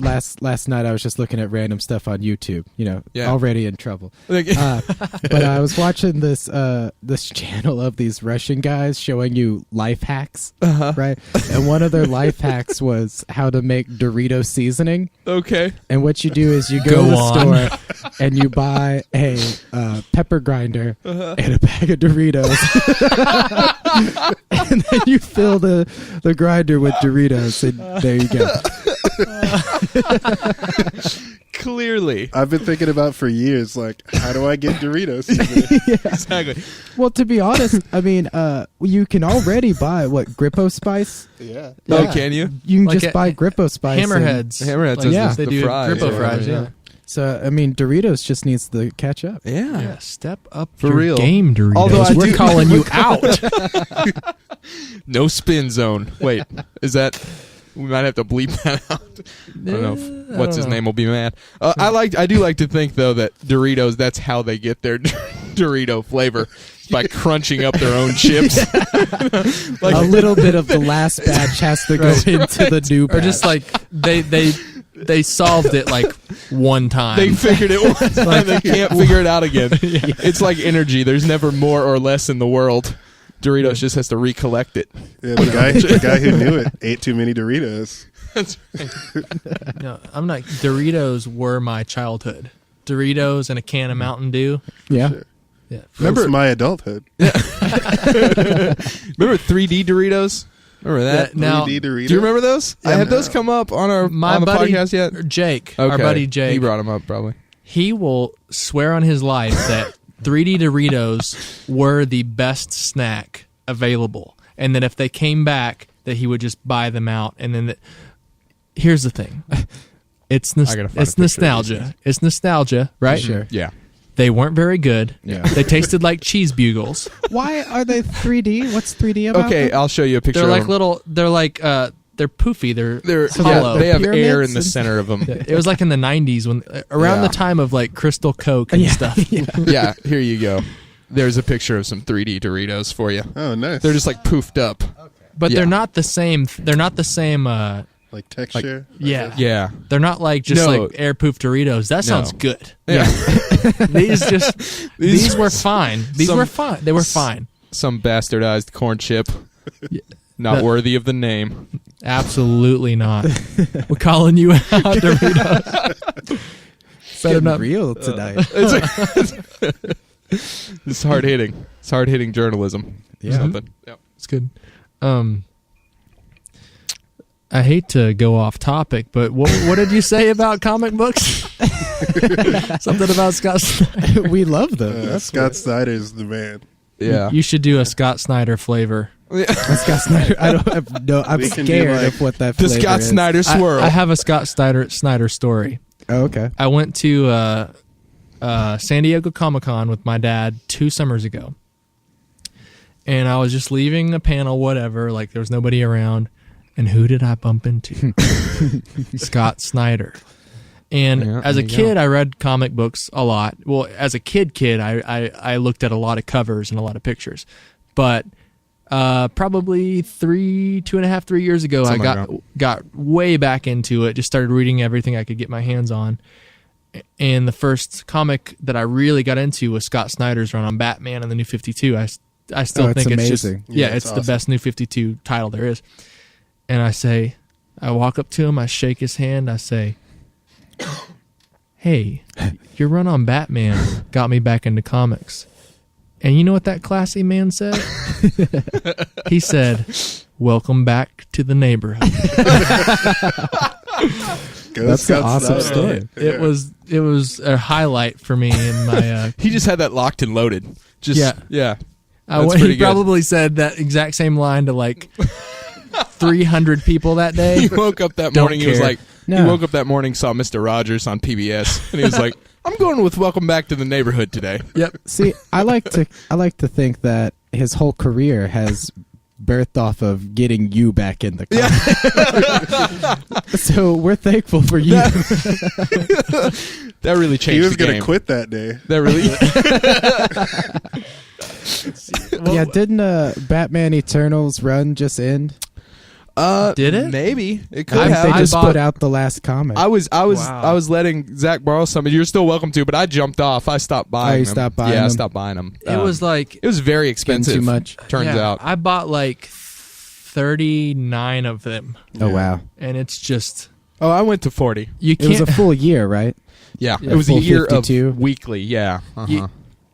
last night I was just looking at random stuff on YouTube. Yeah. Already in trouble. But I was watching this channel of these Russian guys showing you life hacks, right? And one of their life hacks was how to make Dorito seasoning. Okay. And what you do is you Go go to the on. store and you buy a pepper grinder and a bag of Doritos, and then you fill the grinder with Doritos, and there you go. Clearly. I've been thinking about for years, like, how do I get Doritos? Exactly. Well, to be honest, I mean, you can already buy Grippo Spice. Yeah. Oh, can you? You can Like just buy Grippo Spice. Hammerheads. Hammerheads Like, does yeah. they the do fries. Grippo fries, yeah. So I mean, Doritos just needs to catch up. Yeah. Yeah, step up For your real. game, Doritos. Although I We're do- calling you out. No spin zone. Wait, is that We might have to bleep that out. I don't know if what's his name will be mad. I do like to think though that Doritos, that's how they get their Dorito flavor, by crunching up their own chips. Like a little bit of the last batch has to go into the new batch. Or just like they solved it like one time. They figured it one time. They can't figure it out again. It's like energy. There's never more or less in the world. Doritos just has to recollect it. Yeah, the guy who knew it ate too many Doritos. That's right. No, I'm not. Doritos were my childhood. Doritos and a can of Mountain Dew. Yeah. Sure. Yeah. Remember my adulthood. Remember 3D Doritos? Remember that? Now, 3D Doritos. Do you remember those? I had those come up on the buddy podcast yet? Jake, Okay. our buddy Jake. He brought them up probably. He will swear on his life that 3D Doritos were the best snack available, and that if they came back, that he would just buy them out. And then, here's the thing: it's nostalgia. It's nostalgia, right? Sure. Yeah. They weren't very good. Yeah. They tasted like cheese bugles. Why are they 3D? What's 3D about? Okay, them? I'll show you a picture. They're of like them. little. They're like. They're poofy. They're hollow. They have air Pyramids in the and- center of them. It was like in the 90s when around Yeah. the time of like Crystal Coke and stuff. Yeah, here you go. There's a picture of some 3D Doritos for you. Oh, nice. They're just like poofed up. But Yeah. they're not the same. They're not the same. like texture. Yeah. Yeah. They're not like just No. like air poof Doritos. That sounds No. good. Yeah. These were fine. These Some- were fine. They were fine. Some bastardized corn chip. Not That- worthy of the name. Absolutely not. We're calling you out, Doritos. It's getting real tonight. It's hard hitting. It's hard hitting journalism. Yeah. Something. Yep. It's good. I hate to go off topic, but what did you say about comic books? Something about Scott Snyder. We love them. That's Scott Snyder's the man. Yeah. You should do a Scott Snyder flavor. Scott Snyder. I don't have no. I'm We can scared do, like, of what that The flavor Scott is. Snyder swirl. I have a Scott Snyder story. Oh, okay. I went to San Diego Comic-Con with my dad 2 summers ago. And I was just leaving a panel, whatever, like there was nobody around. And who did I bump into? Scott Snyder. And Yeah, as a there you kid, I read comic books a lot. Well, as a kid, I looked at a lot of covers and a lot of pictures. But probably 2.5, 3 years ago, Something I like that. got way back into it. Just started reading everything I could get my hands on. And the first comic that I really got into was Scott Snyder's run on Batman and the New 52. I still it's think it's amazing. just yeah, Yeah, it's it's the awesome. best New 52 title there is. And I walk up to him, I shake his hand, I say, "Hey, your run on Batman got me back into comics." And you know what that classy man said? He said, "Welcome back to the neighborhood." Go That's an Scott awesome Snyder. story. It was a highlight for me in my He just had that locked and loaded. Just Yeah. That's he pretty good. probably said that exact same line to like 300 people that day. He woke up that Don't morning. He was care. like, No. he woke up that morning, saw Mr. Rogers on PBS, and he was like, "I'm going with Welcome Back to the Neighborhood today." Yep. See, I like to think that his whole career has birthed off of getting you back in the comic. So we're thankful for you. That really changed He was the going game. to quit that day. That really. Yeah, didn't Batman Eternals run just end? Did it? Maybe it could I think have. they just bought- put out the last comic. I was Wow. letting Zach borrow some. You're still welcome to, but I jumped off. I stopped buying you them. stopped buying Yeah, I them? stopped buying them. It was like it was very Getting expensive. too much. Turns yeah, out. I bought like 39 of them, Oh wow! and it's just Oh, I went to 40. you It can't. was a full year, right? Yeah, Yeah, it was a full year 52. of weekly. Yeah. You-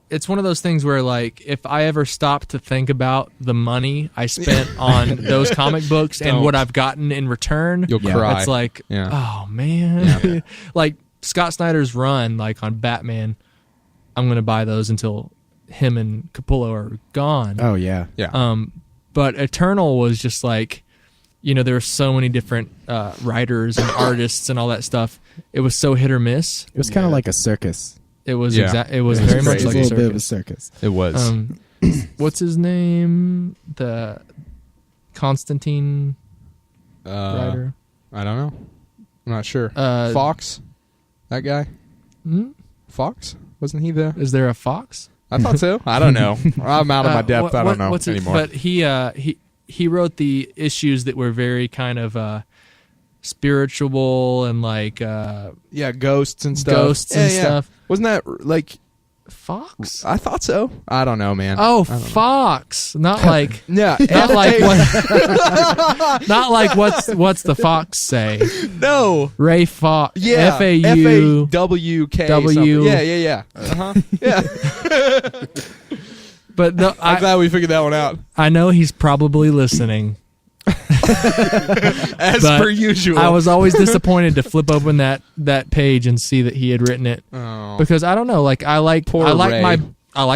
it's one of those things where like if I ever stop to think about the money I spent on those comic books and Don't. what I've gotten in return, You'll Yeah. cry. it's like, Yeah. oh man. Like Scott Snyder's run, like on Batman, I'm gonna buy those until him and Capullo are gone. Oh yeah. Yeah. But Eternal was just like, there were so many different writers and artists and all that stuff. It was so hit or miss. It was kind of like a circus. It was Yeah. it was It was very much crazy. like a a little bit of a circus. circus. it was. What's his name? The Constantine writer. not sure. Uh, Fox, that guy. Hmm? Fox, wasn't he the? Is there a Fox? I thought so. I don't know. I'm out of my depth. I don't know what's it- anymore. But he wrote the issues that were very kind of spiritual and like yeah, ghosts and stuff. ghosts and stuff. Wasn't that like? Fox? I thought so. I don't know, man. Oh, I don't know. Fox. Not like Yeah, not like what not like what's the fox say? No. Ray Fox. Yeah. FAU. FAWK. W. Yeah. Uh-huh. Yeah. But no, I'm glad we figured that one out. I know he's probably listening. As But per usual. I was always disappointed to flip open that page and see that he had written it Oh. because I don't know. Like I like Poor Ray.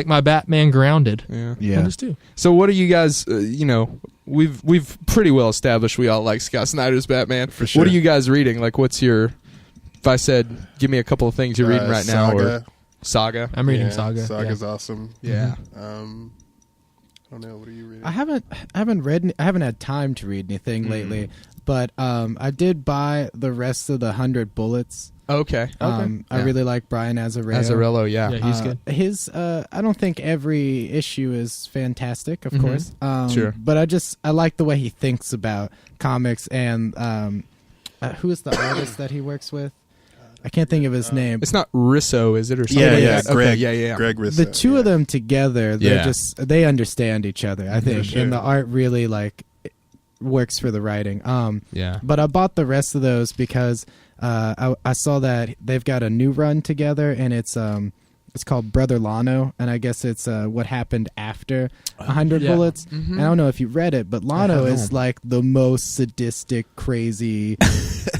my Batman Grounded. Yeah. Yeah. I just do. So what are you guys? We've pretty well established we all like Scott Snyder's Batman. For sure. What are you guys reading? Like, what's your? If I said, give me a couple of things you're reading right now, or Saga. I'm reading Yeah, Saga. Saga's awesome. Yeah. I don't know. What are you reading? I haven't had time to read anything lately, but I did buy the rest of the 100 Bullets. Okay. I really like Brian Azzarello. Azzarello, yeah. Yeah, he's good. His I don't think every issue is fantastic, of course. Sure. But I like the way he thinks about comics and who is the artist that he works with? I can't think of his name. It's not Risso, is it, or something? Yeah, Okay, Greg. yeah. Greg Risso. The two of them together, Yeah. they understand each other, I think, sure. and the art really like works for the writing. Yeah. But I bought the rest of those because I saw that they've got a new run together, and it's called Brother Lano, and I guess it's what happened after 100 Yeah. Bullets. Mm-hmm. And I don't know if you read it, but Lano is like the most sadistic, crazy,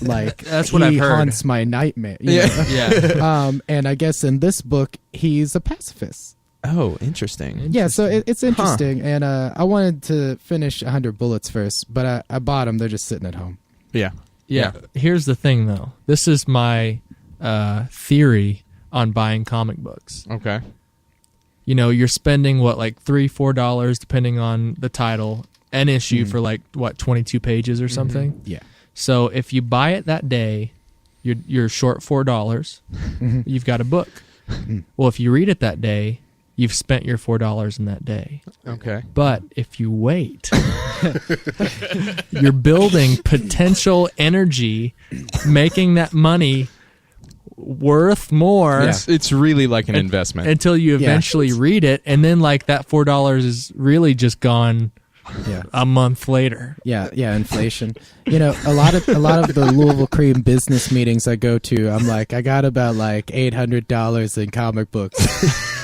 like That's what I've heard. haunts my nightmare. you Yeah. know? Yeah. And I guess in this book he's a pacifist. Oh, interesting. Yeah, so it's interesting, and I wanted to finish 100 Bullets first, but I bought them. They're just sitting at home. Yeah. Yeah. Here's the thing, though. This is my theory on buying comic books. Okay. You know, you're spending like $3-4 depending on the title, an issue for like 22 pages or something. Yeah. So if you buy it that day, you're short $4. You've got a book. Well, if you read it that day, you've spent your $4 in that day. Okay. But if you wait, you're building potential energy, making that money worth more It's really like an investment. until you eventually read it, and then like that $4 is really just gone Yeah. a month later. Yeah, inflation. You know, a lot of the Louisville Cream business meetings I go to, I'm like, I got about like $800 in comic books.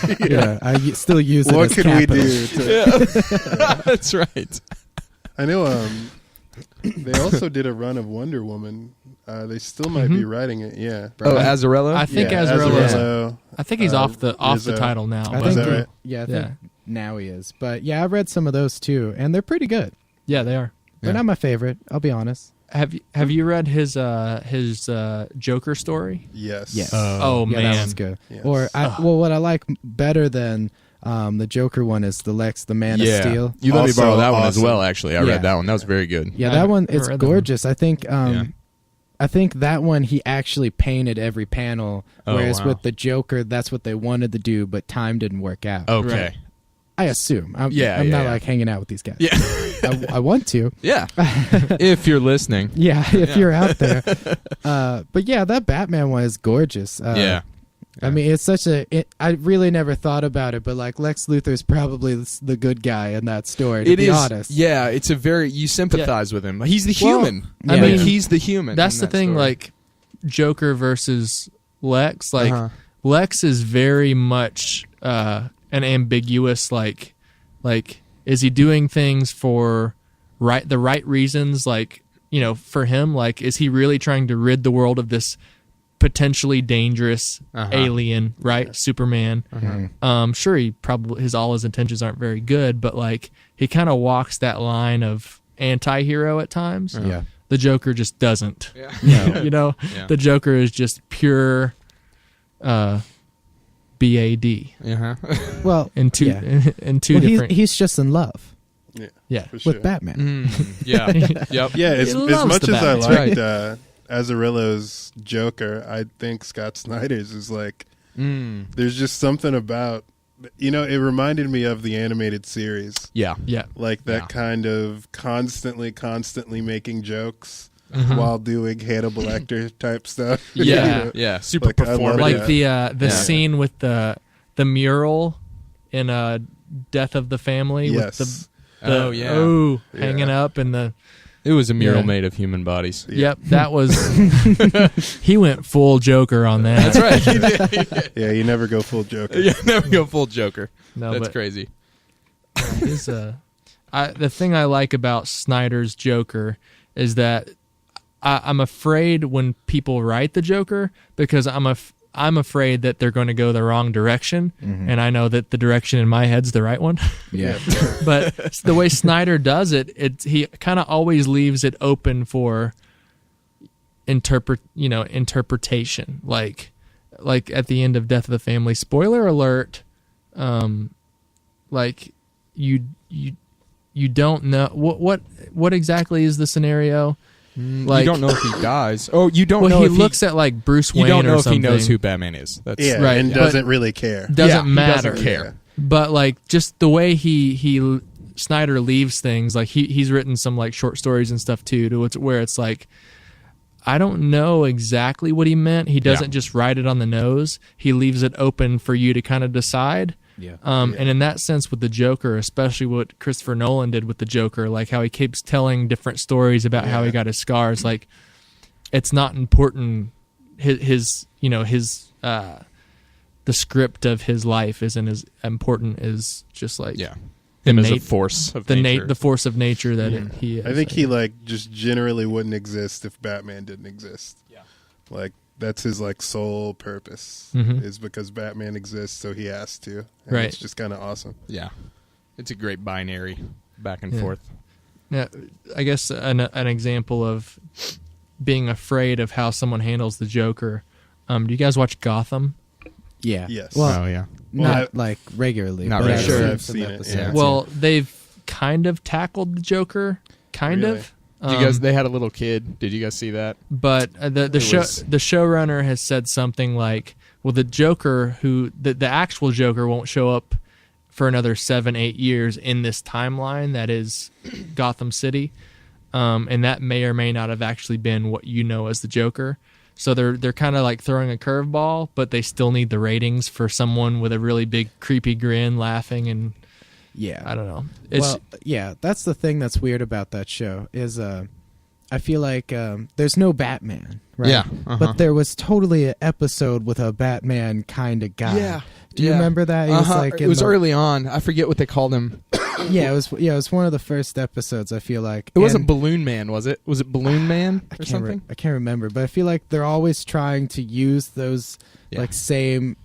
I still use it What as could capital. we do? That's right. I know. They also did a run of Wonder Woman. They still might be writing it. Yeah. Oh, Azzarello? I think yeah, Azzarello. I think he's off the Rizzo. title now. I but- think that right? I think now he is. But yeah, I've read some of those too, and they're pretty good. yeah, they are. They're not my favorite, I'll be honest. Have you read his Joker story? Yes. Yes. Oh Yeah, man, that was good. Yes. Or what I like better than the Joker one is the Man of Steel. You let me Also borrow that one as awesome. well, actually. I Yeah. read that one. That was very good. Yeah, I that one haven't it's read that one. gorgeous. I think I think that one he actually painted every panel, Oh, whereas wow. with the Joker, that's what they wanted to do, but time didn't work out. Okay. Right. I assume. I'm Yeah, not yeah. like hanging out with these guys. Yeah. I want to. Yeah. If you're listening. Yeah, if you're out there. But yeah, that Batman one is gorgeous. Yeah. I mean, it's such I really never thought about it, but like Lex Luthor's probably the good guy in that story, to It be is. honest. Yeah, it's you sympathize with him. He's the Well, human. I Like, mean, he's the human. That's in the that thing. story. Like Joker versus Lex. Like Uh-huh. Lex is very much an ambiguous. Like is he doing things for the right reasons? Like for him, like is he really trying to rid the world of this potentially dangerous alien, right? Superman. Sure, he probably all his intentions aren't very good, but like he kind of walks that line of anti-hero at times. Yeah. The Joker just doesn't. No. Yeah. The Joker is just pure BAD Uh-huh. Well, in two yeah. in two Well, different. he's just in love Yeah. For sure. with Batman. Yeah. Yep. Yeah, He as loves much the as I Batman. liked Azzarillo's Joker, I think Scott Snyder's is like, there's just something about, it reminded me of the animated series. Yeah. Like that kind of constantly making jokes while doing Hannibal Lecter type stuff. Yeah. Super Like, I love performative. Like the scene with the mural in Death of the Family with the hanging up and the. It was a mural made of human bodies. Yep, that was. He went full Joker on that. That's right. Yeah, you never go full Joker. Yeah, never go full Joker. No, That's but crazy. The thing I like about Snyder's Joker is that I'm afraid when people write the Joker because I'm afraid that they're going to go the wrong direction, and I know that the direction in my head's the right one. Yeah. But the way Snyder does it, he kind of always leaves it open for interpretation. Like at the end of Death of the Family, spoiler alert. Like you don't know what exactly is the scenario. Like, you don't know if he dies. Oh, you don't know he if looks at like Bruce Wayne. You don't know or if he knows something. who Batman is. That's right, and doesn't really care. Doesn't matter. He doesn't care. But like just the way he Snyder leaves things, like he's written some like short stories and stuff too, where it's like I don't know exactly what he meant. He doesn't just write it on the nose. He leaves it open for you to kind of decide. Yeah. And in that sense with the Joker, especially what Christopher Nolan did with the Joker, like how he keeps telling different stories about how he got his scars, like it's not important his the script of his life isn't as important as just like him as a force of nature. The force of nature that he is. I think he like just generally wouldn't exist if Batman didn't exist. Yeah. Like that's his like sole purpose is because Batman exists, so he has to. And right. It's just kind of awesome. Yeah. It's a great binary back and forth. Yeah, I guess an example of being afraid of how someone handles the Joker. Do you guys watch Gotham? Yeah. Yes. Well, not like regularly. Not but regularly. I've seen it. Yeah. Well, they've kind of tackled the Joker, kind Really? of. They had a little kid. Did you guys see that? But the showrunner has said something like, "Well, the Joker, the actual Joker, won't show up for another 7-8 years in this timeline that is Gotham City, and that may or may not have actually been what you know as the Joker." So they're kind of like throwing a curveball, but they still need the ratings for someone with a really big creepy grin laughing and. Yeah. I don't know. That's the thing that's weird about that show is I feel like there's no Batman, right? Yeah. But there was totally an episode with a Batman kind of guy. Yeah. Do you remember that? It was early on. I forget what they called him. It was one of the first episodes, I feel like. It wasn't Balloon Man, was it? Was it Balloon Man or something? I can't remember, but I feel like they're always trying to use those like same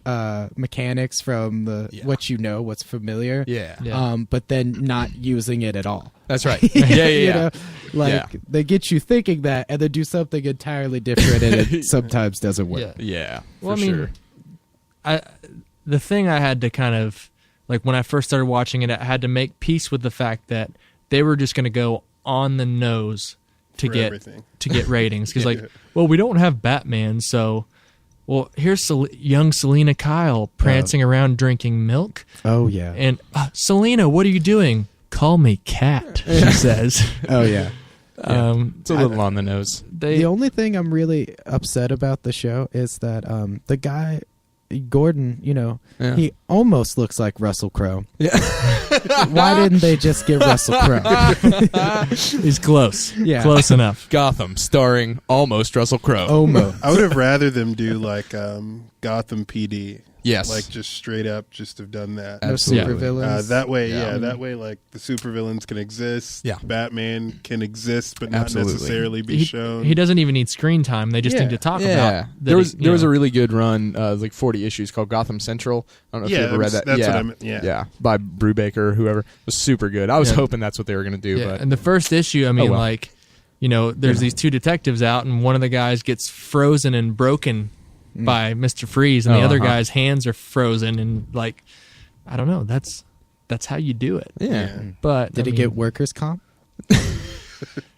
mechanics from what's familiar. Yeah. But then not using it at all. That's right. They get you thinking that and then do something entirely different and it sometimes doesn't work. Yeah. Well, for sure. The thing I had to kind of like when I first started watching it, I had to make peace with the fact that they were just going to go on the nose to get ratings because we don't have Batman, so here's young Selena Kyle prancing around drinking milk. Oh yeah, and Selena, what are you doing? Call me Cat, she says. Oh yeah. It's a little on the nose. The only thing I'm really upset about the show is that the guy Gordon, he almost looks like Russell Crowe. Yeah. Why didn't they just get Russell Crowe? He's close. Yeah. Close enough. Gotham, starring almost Russell Crowe. Almost. I would have rather them do like Gotham PD. Yes. Like just straight up just have done that. No supervillains. That way like the supervillains can exist. Yeah. Batman can exist but not Absolutely. necessarily be shown. He doesn't even need screen time. They just need to talk about there was a really good run, like 40 issues called Gotham Central. I don't know if you ever read that. That's what I meant. Yeah. By Brubaker or whoever. It was super good. I was hoping that's what they were going to do. Yeah. But And the first issue, I mean, there's these two detectives out, and one of the guys gets frozen and broken by Mr. Freeze, and the other guy's hands are frozen, and like, I don't know. That's how you do it. Yeah. But Did he get workers' comp?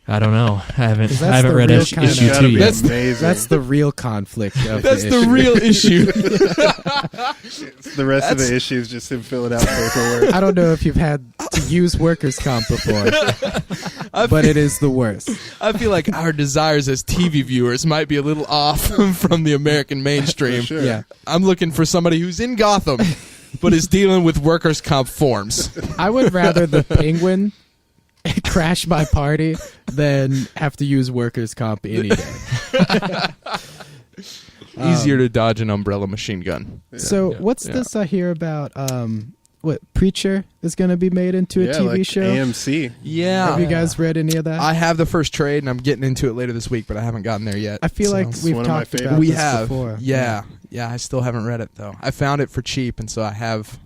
I don't know. I haven't That's the read real issue kind of- It's gotta be yet. amazing. That's the real conflict of That's the the issue. real issue. The rest of the issue is just him filling out paperwork. I don't know if you've had to use workers' comp before, but it is the worst. I feel like our desires as TV viewers might be a little off from the American mainstream. For sure. Yeah. I'm looking for somebody who's in Gotham, but is dealing with workers' comp forms. I would rather the Penguin crash my party than have to use workers' comp any day. Easier to dodge an umbrella machine gun. So Yeah. what's Yeah. this I hear about? What Preacher is going to be made into a Yeah, TV like show? AMC. Yeah. Have you guys read any of that? I have the first trade, and I'm getting into it later this week, but I haven't gotten there yet. I feel like So- we've one of my talked about favorites. we this have. before. Yeah. I still haven't read it, though. I found it for cheap, and so I have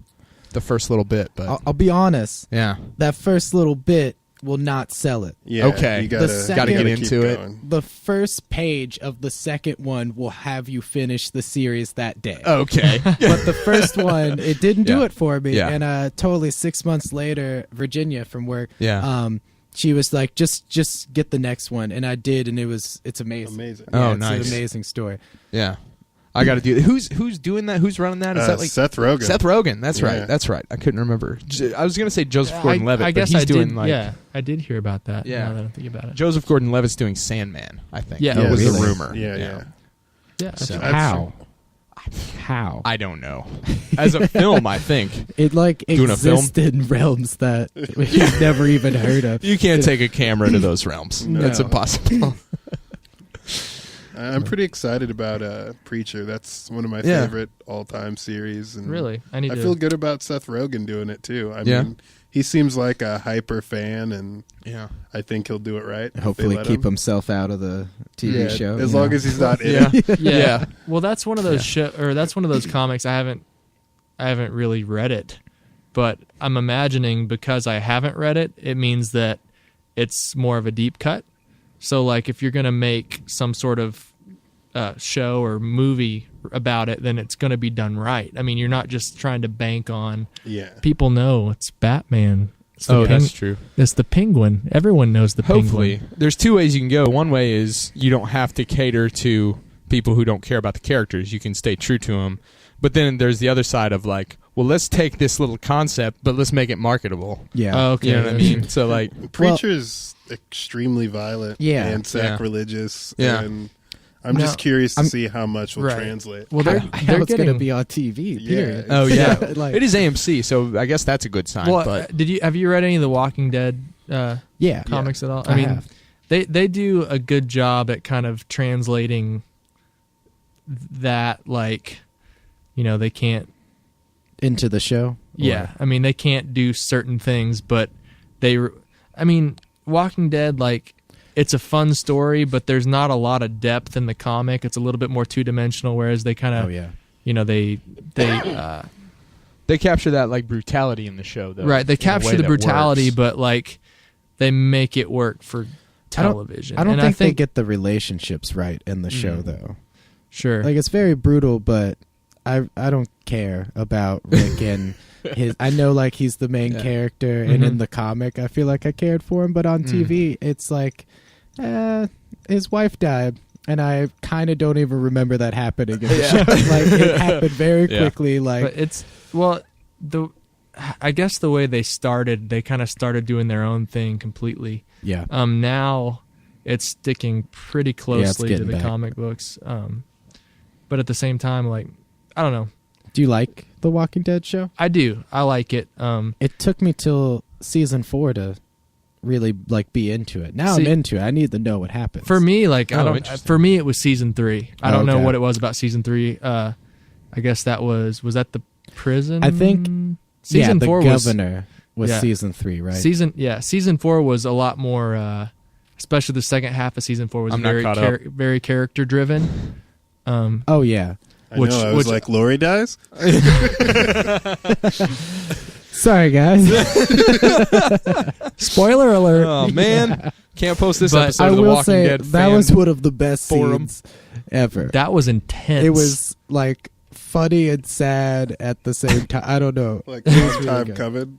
the first little bit. But I'll be honest. yeah. That first little bit will not sell it. Yeah, Okay. You gotta, The second- you gotta get keep into it. going. The first page of the second one will have you finish the series that day. Okay. But the first one, it didn't do Yeah. it for me. Yeah. And totally 6 months later, Virginia from work, Yeah. she was like, just get the next one. And I did, and it's amazing. Amazing. Oh, Yeah, it's nice. an amazing story. Yeah. I got to do that. Who's doing that? Who's running that? Is that like Seth Rogen. Seth Rogen? That's Yeah. right. That's right. I couldn't remember. I was going to say Joseph Gordon-Levitt, I but guess he's I doing did. like Yeah, I did hear about that. Yeah. Now that I'm thinking about it. Joseph Gordon-Levitt's doing Sandman, I think. Yeah. That Oh, was really? the rumor. Yeah. Yeah. So- How? How? I don't know. As a film, I think. It like Doing a film? exists in realms that we've never even heard of. You can't take a camera to those realms. No. That's impossible. I'm pretty excited about Preacher. That's one of my Yeah. favorite all-time series. And Really, I need I to. feel good about Seth Rogen doing it too. I Yeah. mean, he seems like a hyper fan, and Yeah. I think he'll do it right. if Hopefully, they let keep him. himself out of the TV Yeah, show. as you long know. as he's not in Yeah. it. Yeah. Well, that's one of those that's one of those comics I haven't really read it, but I'm imagining because I haven't read it, it means that it's more of a deep cut. So like if you're gonna make some sort of show or movie about it, then it's gonna be done right. I mean, you're not just trying to bank on Yeah. people know it's Batman. It's the that's true. It's the Penguin. Everyone knows the Hopefully. Penguin. There's two ways you can go. One way is you don't have to cater to people who don't care about the characters. You can stay true to them. But then there's the other side of like, well, let's take this little concept, but let's make it marketable. Yeah. Oh, okay. You know what I mean? So like, Preacher's extremely violent Yeah. and sacrilegious. Yeah. And I'm No, just curious to I'm- see how much will Right. translate. Well, they're How it's going to getting. be on TV. Yeah. Period. oh yeah, Like- it is AMC, so I guess that's a good sign. Well, but have you read any of the Walking Dead Yeah. comics at all? I I mean, have. they do a good job at kind of translating that, like, you know, they can't. Into the show. Yeah, I mean, they can't do certain things, but I mean, Walking Dead, like, it's a fun story, but there's not a lot of depth in the comic. It's a little bit more two-dimensional, whereas they kind of, Oh yeah. you know, they capture that like brutality in the show, though. right, they in a way capture the that brutality, works. but like they make it work for television. I don't And think they get the relationships right in the show Mm. though. sure. Like it's very brutal, but I don't care about Rick and his. I know like he's the main Yeah. character, and in Mhm. the comic, I feel like I cared for him, but on TV, it's like his wife died. And I kind of don't even remember that happening. In the show. Like it happened very Yeah. quickly. Like But it's I guess the way they started, they kind of started doing their own thing completely. yeah, Now it's sticking pretty closely to getting the back. comic books. But at the same time, like, I don't know. do you like the Walking Dead show? I do. I like it. It took me till season 4 to really like be into it. Now See- I'm into it. I need to know what happens. For me, like, I Oh, don't. interesting. For me, it was season 3. I don't know Okay. what it was about season 3. I guess that was that the prison? I think season the 4 governor was Yeah. season 3, right? Season 4 was a lot more, especially the second half of season 4 was I'm not very caught up. very character driven. Oh yeah. I Which- know. I was which- like, Lori dies? Sorry guys. Spoiler alert! Oh man, can't post this But episode I of the will Walking say Dead that fan was one of the best forum. scenes ever. That was intense. It was like funny and sad at the same time. I don't know. Like, It was long really time good. coming.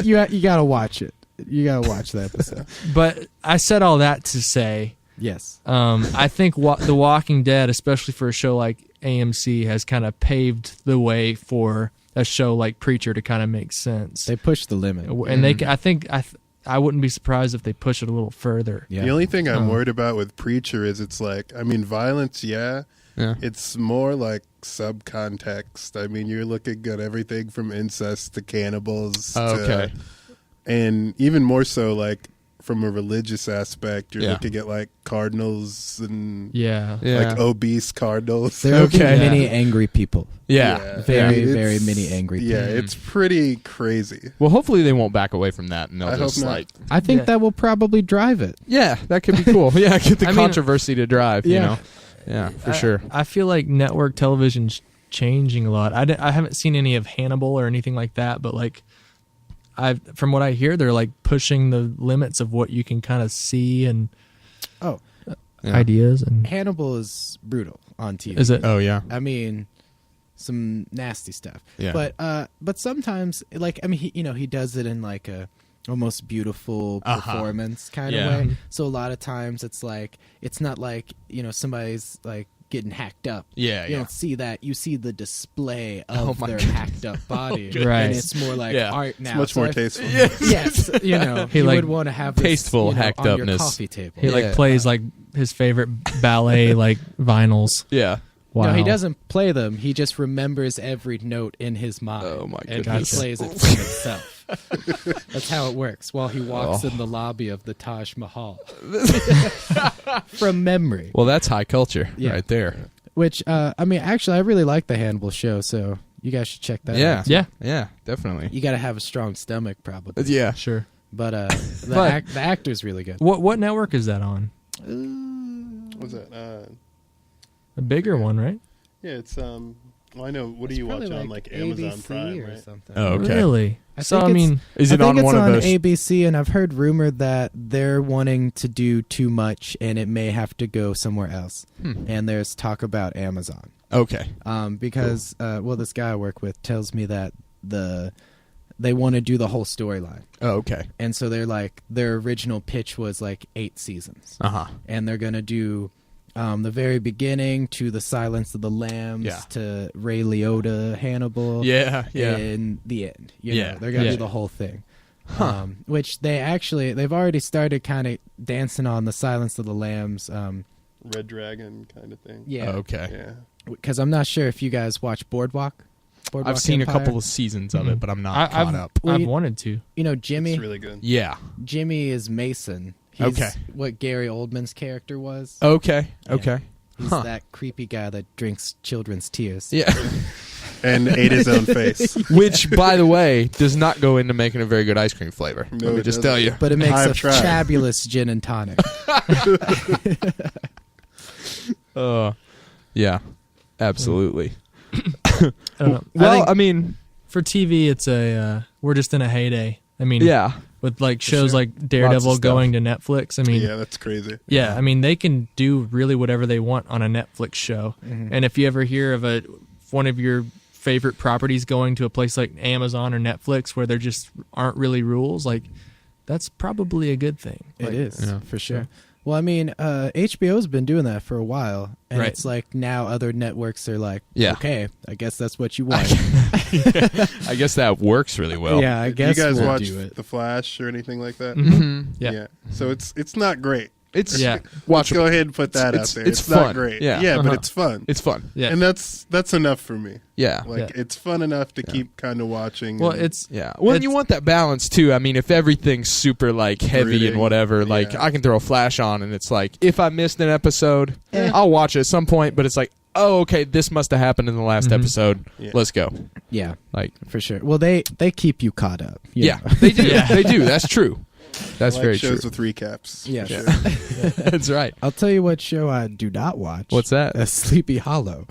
You got to watch it. You gotta watch that episode. But I said all that to say, Yes. I think The Walking Dead, especially for a show like AMC, has kind of paved the way for a show like Preacher to kind of make sense. They push the limit. And I wouldn't be surprised if they push it a little further. Yeah. The only thing I'm worried about with Preacher is it's like, I mean, violence, yeah. It's more like subcontext. I mean, you're looking at everything from incest to cannibals. Okay. And even more so, like, from a religious aspect, you're Yeah. looking at, like, cardinals and, Yeah. like, obese cardinals. There will be Okay. many angry people. Yeah. Very, It's- very many angry people. Yeah, it's pretty crazy. Well, hopefully they won't back away from that, and they'll I just hope not. like, I think Yeah. that will probably drive it. yeah, that could be cool. Yeah, get the I mean- controversy to drive. You Yeah. know, yeah, for sure. I feel like network television's changing a lot. I haven't seen any of Hannibal or anything like that, but like from what I hear, they're like pushing the limits of what you can kind of see and Oh, Yeah. ideas. And Hannibal is brutal on TV. is it? Oh yeah, I mean, some nasty stuff. Yeah. But sometimes, like, I mean, he does it in like a almost beautiful performance kind Yeah. of way. So a lot of times it's like, it's not like, somebody's like getting hacked up. Yeah, You yeah. don't see that. You see the display Oh of my their God. hacked up body. Right. And it's more like Yeah. art now. It's much So more I- tasteful. Yes, He you like would want to have this, tasteful hacked on your upness. coffee table. He Yeah. like plays like his favorite ballet like vinyls. yeah. Wow. No, he doesn't play them. He just remembers every note in his mind. Oh, my And goodness. he plays it for himself. That's how it works while he walks in the lobby of the Taj Mahal. From memory. Well, that's high culture Yeah. right there. Which, I mean, actually, I really like the Hannibal show, so you guys should check that Yeah, out. Yeah. yeah, definitely. You got to have a strong stomach, probably. Yeah, Sure. But But- the actor's really good. What network is that on? What's that? A bigger one, right? Yeah, it's well, I know. What do It's you watch probably on like Amazon ABC Prime, or right? something. Oh, okay. Really? I So think I it's- mean, Is I it think on it's one on of those? ABC, and I've heard rumor that they're wanting to do too much, and it may have to go somewhere else. And there's talk about Amazon, Okay. because this guy I work with tells me that they want to do the whole storyline, Oh, okay. and so they're like, their original pitch was like 8 seasons, and they're gonna do the very beginning to the Silence of the Lambs, Yeah. to Ray Liotta, Hannibal, Yeah, yeah. in the end. Yeah. They're gonna Yeah. do the whole thing. Which they've already started kind of dancing on the Silence of the Lambs. Red Dragon kind of thing. Yeah, Okay. Yeah. because I'm not sure if you guys watch Boardwalk. I've seen Empire. a couple of seasons of it, but I'm not I've caught up. Well, I've you- wanted to. Jimmy. It's really good. Yeah. Jimmy is Mason. He's Okay. what Gary Oldman's character was. Okay. Yeah. Okay. He's Huh. that creepy guy that drinks children's tears. Yeah. And ate his own face. Which, by the way, does not go into making a very good ice cream flavor. No, Let me it just doesn't. tell you. But it makes I've a tried. fabulous gin and tonic. Yeah. Absolutely. I don't know. I Well, think I mean, for TV, it's we're just in a heyday. I mean, yeah. with like shows sure. like Lots Daredevil of stuff. going to Netflix. I mean, Yeah, that's crazy. yeah, I mean, they can do really whatever they want on a Netflix show. And if you ever hear of one of your favorite properties going to a place like Amazon or Netflix where there just aren't really rules, like that's probably a good thing. It Like, is, Yeah. for sure. Well, I mean, HBO's been doing that for a while, and Right. it's like now other networks are like, Yeah. okay, I guess that's what you want. I guess that works really well. yeah, I Do guess you guys we'll watch do it. The Flash or anything like that? Mm-hmm. Yeah. So it's not great. It's Yeah. Let's go watchable. ahead and put that It's- out there. it's not fun. great. Yeah. but Uh-huh. it's fun. It's fun. Yeah. And that's enough for me. Yeah. Like Yeah. it's fun enough to keep kind of watching. well, and- it's Yeah. Well, and you It's- want that balance too. I mean, if everything's super like heavy and Brooding. whatever, like Yeah. I can throw a Flash on and it's like if I missed an episode, I'll watch it at some point, but it's like, oh, okay, this must have happened in the last episode. Yeah. Let's go. Yeah, Like, for sure. Well, they keep you caught up. you yeah, know. they do. Yeah. They do. That's true. That's I like very shows true. with recaps. Yeah. for sure. That's right. I'll tell you what show I do not watch. What's that? Sleepy Hollow.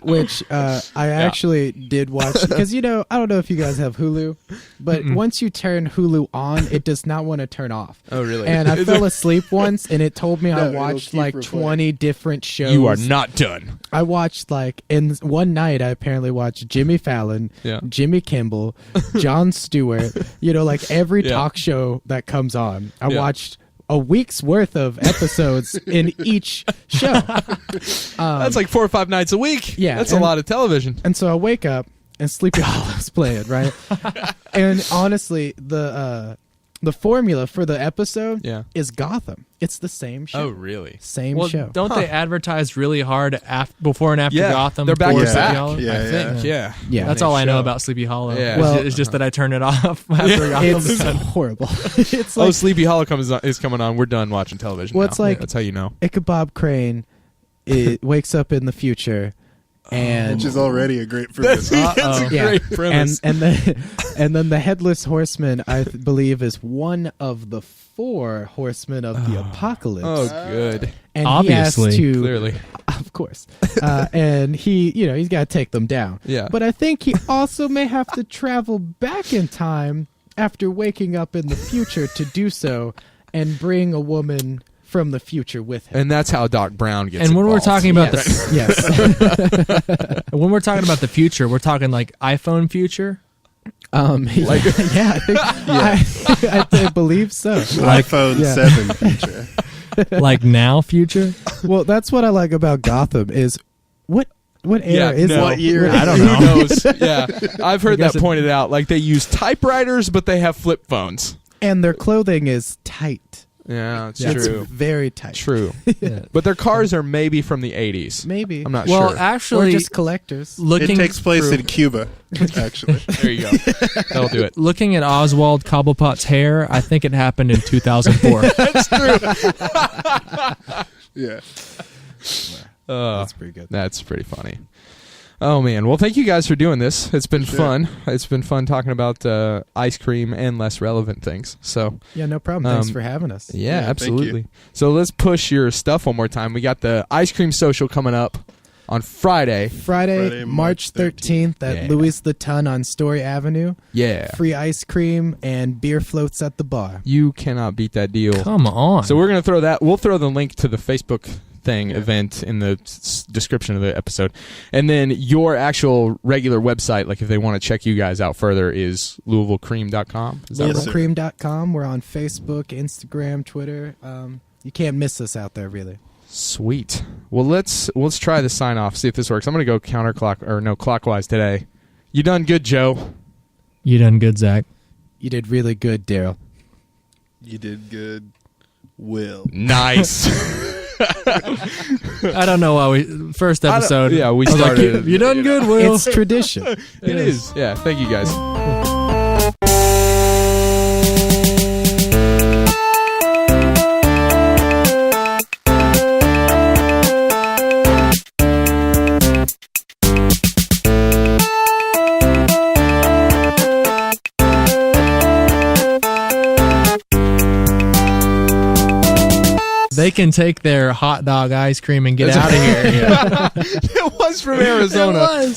Which I actually did watch because I don't know if you guys have Hulu, but once you turn Hulu on, it does not want to turn off. Oh, really? And I fell asleep once, and it told me I it'll watched keep like replaying. 20 different shows. You are not done. I watched in one night. I apparently watched Jimmy Fallon, Yeah. Jimmy Kimmel, Jon Stewart. Every Yeah. talk show that comes on. I Yeah. watched a week's worth of episodes in each show. That's like 4 or 5 nights a week. Yeah, That's a and- lot of television. And so I wake up and Sleepy Hollow's playing, right? And honestly, the formula for the episode Yeah. is Gotham. It's the same show. Oh, really? Same Well, show. don't they advertise really hard before and after Yeah, Gotham? they're back for to Sleepy back. Hollow? Yeah, I think. yeah. Yeah. That's all I know about Sleepy Hollow. Yeah. Well- It's just that I turned it off after Gotham. It's horrible. It's Oh, like Sleepy Hollow is coming on. We're done watching television. Well, now. it's like- that's how you know. Ichabod Crane wakes up in the future and Which is already a great premise. That's a yeah. great premise. and then the headless horseman, I believe, is one of the 4 horsemen of the apocalypse. Oh, good. And Obviously. he has to, Clearly. of course, and he's got to take them down. Yeah. But I think he also may have to travel back in time after waking up in the future to do so, and bring a woman from the future with him. And that's how Doc Brown gets And when we're involved. talking about Yes. when we're talking about the future, we're talking like iPhone future. Yeah, I think I believe so. iPhone yeah. 7 feature. Like now future? Well, that's what I like about Gotham is what era is no. it? What year? I don't Who know. knows? Yeah. I've heard guess that pointed out. Like they use typewriters, but they have flip phones. And their clothing is tight. Yeah, it's It's true. very tight. True. Yeah. But their cars are maybe from the 80s. Maybe. I'm not Well, sure. Or actually, just collectors. looking It takes place through- in Cuba, actually. There you go. That'll do it. Looking at Oswald Cobblepot's hair, I think it happened in 2004. Yeah. That's pretty good. That's pretty funny. Oh, man. Well, thank you guys for doing this. It's been fun. It's been fun talking about ice cream and less relevant things. So, Yeah, no problem. Thanks Um, for having us. yeah, thank you. absolutely. So let's push your stuff one more time. We got the ice cream social coming up on Friday. Friday, March 13th at Yeah. Louis the Ton on Story Avenue. Yeah. Free ice cream and beer floats at the bar. You cannot beat that deal. Come on. So we're going to throw that. We'll throw the link to the Facebook event in the description of the episode. And then your actual regular website, like if they want to check you guys out further, is LouisvilleCream.com. Is that Yes, right? sir. LouisvilleCream.com. We're on Facebook, Instagram, Twitter. You can't miss us out there, really. Sweet. Well, let's try the sign off. See if this works. I'm going to go clockwise today. You done good, Joe. You done good, Zach. You did really good, Darryl. You did good, Will. Nice. I don't know why first episode. yeah, we I was like, started. you done good, Will. It's tradition. It is. Yeah. Thank you guys. They can take their hot dog ice cream and get out of here. It was from Arizona. It was.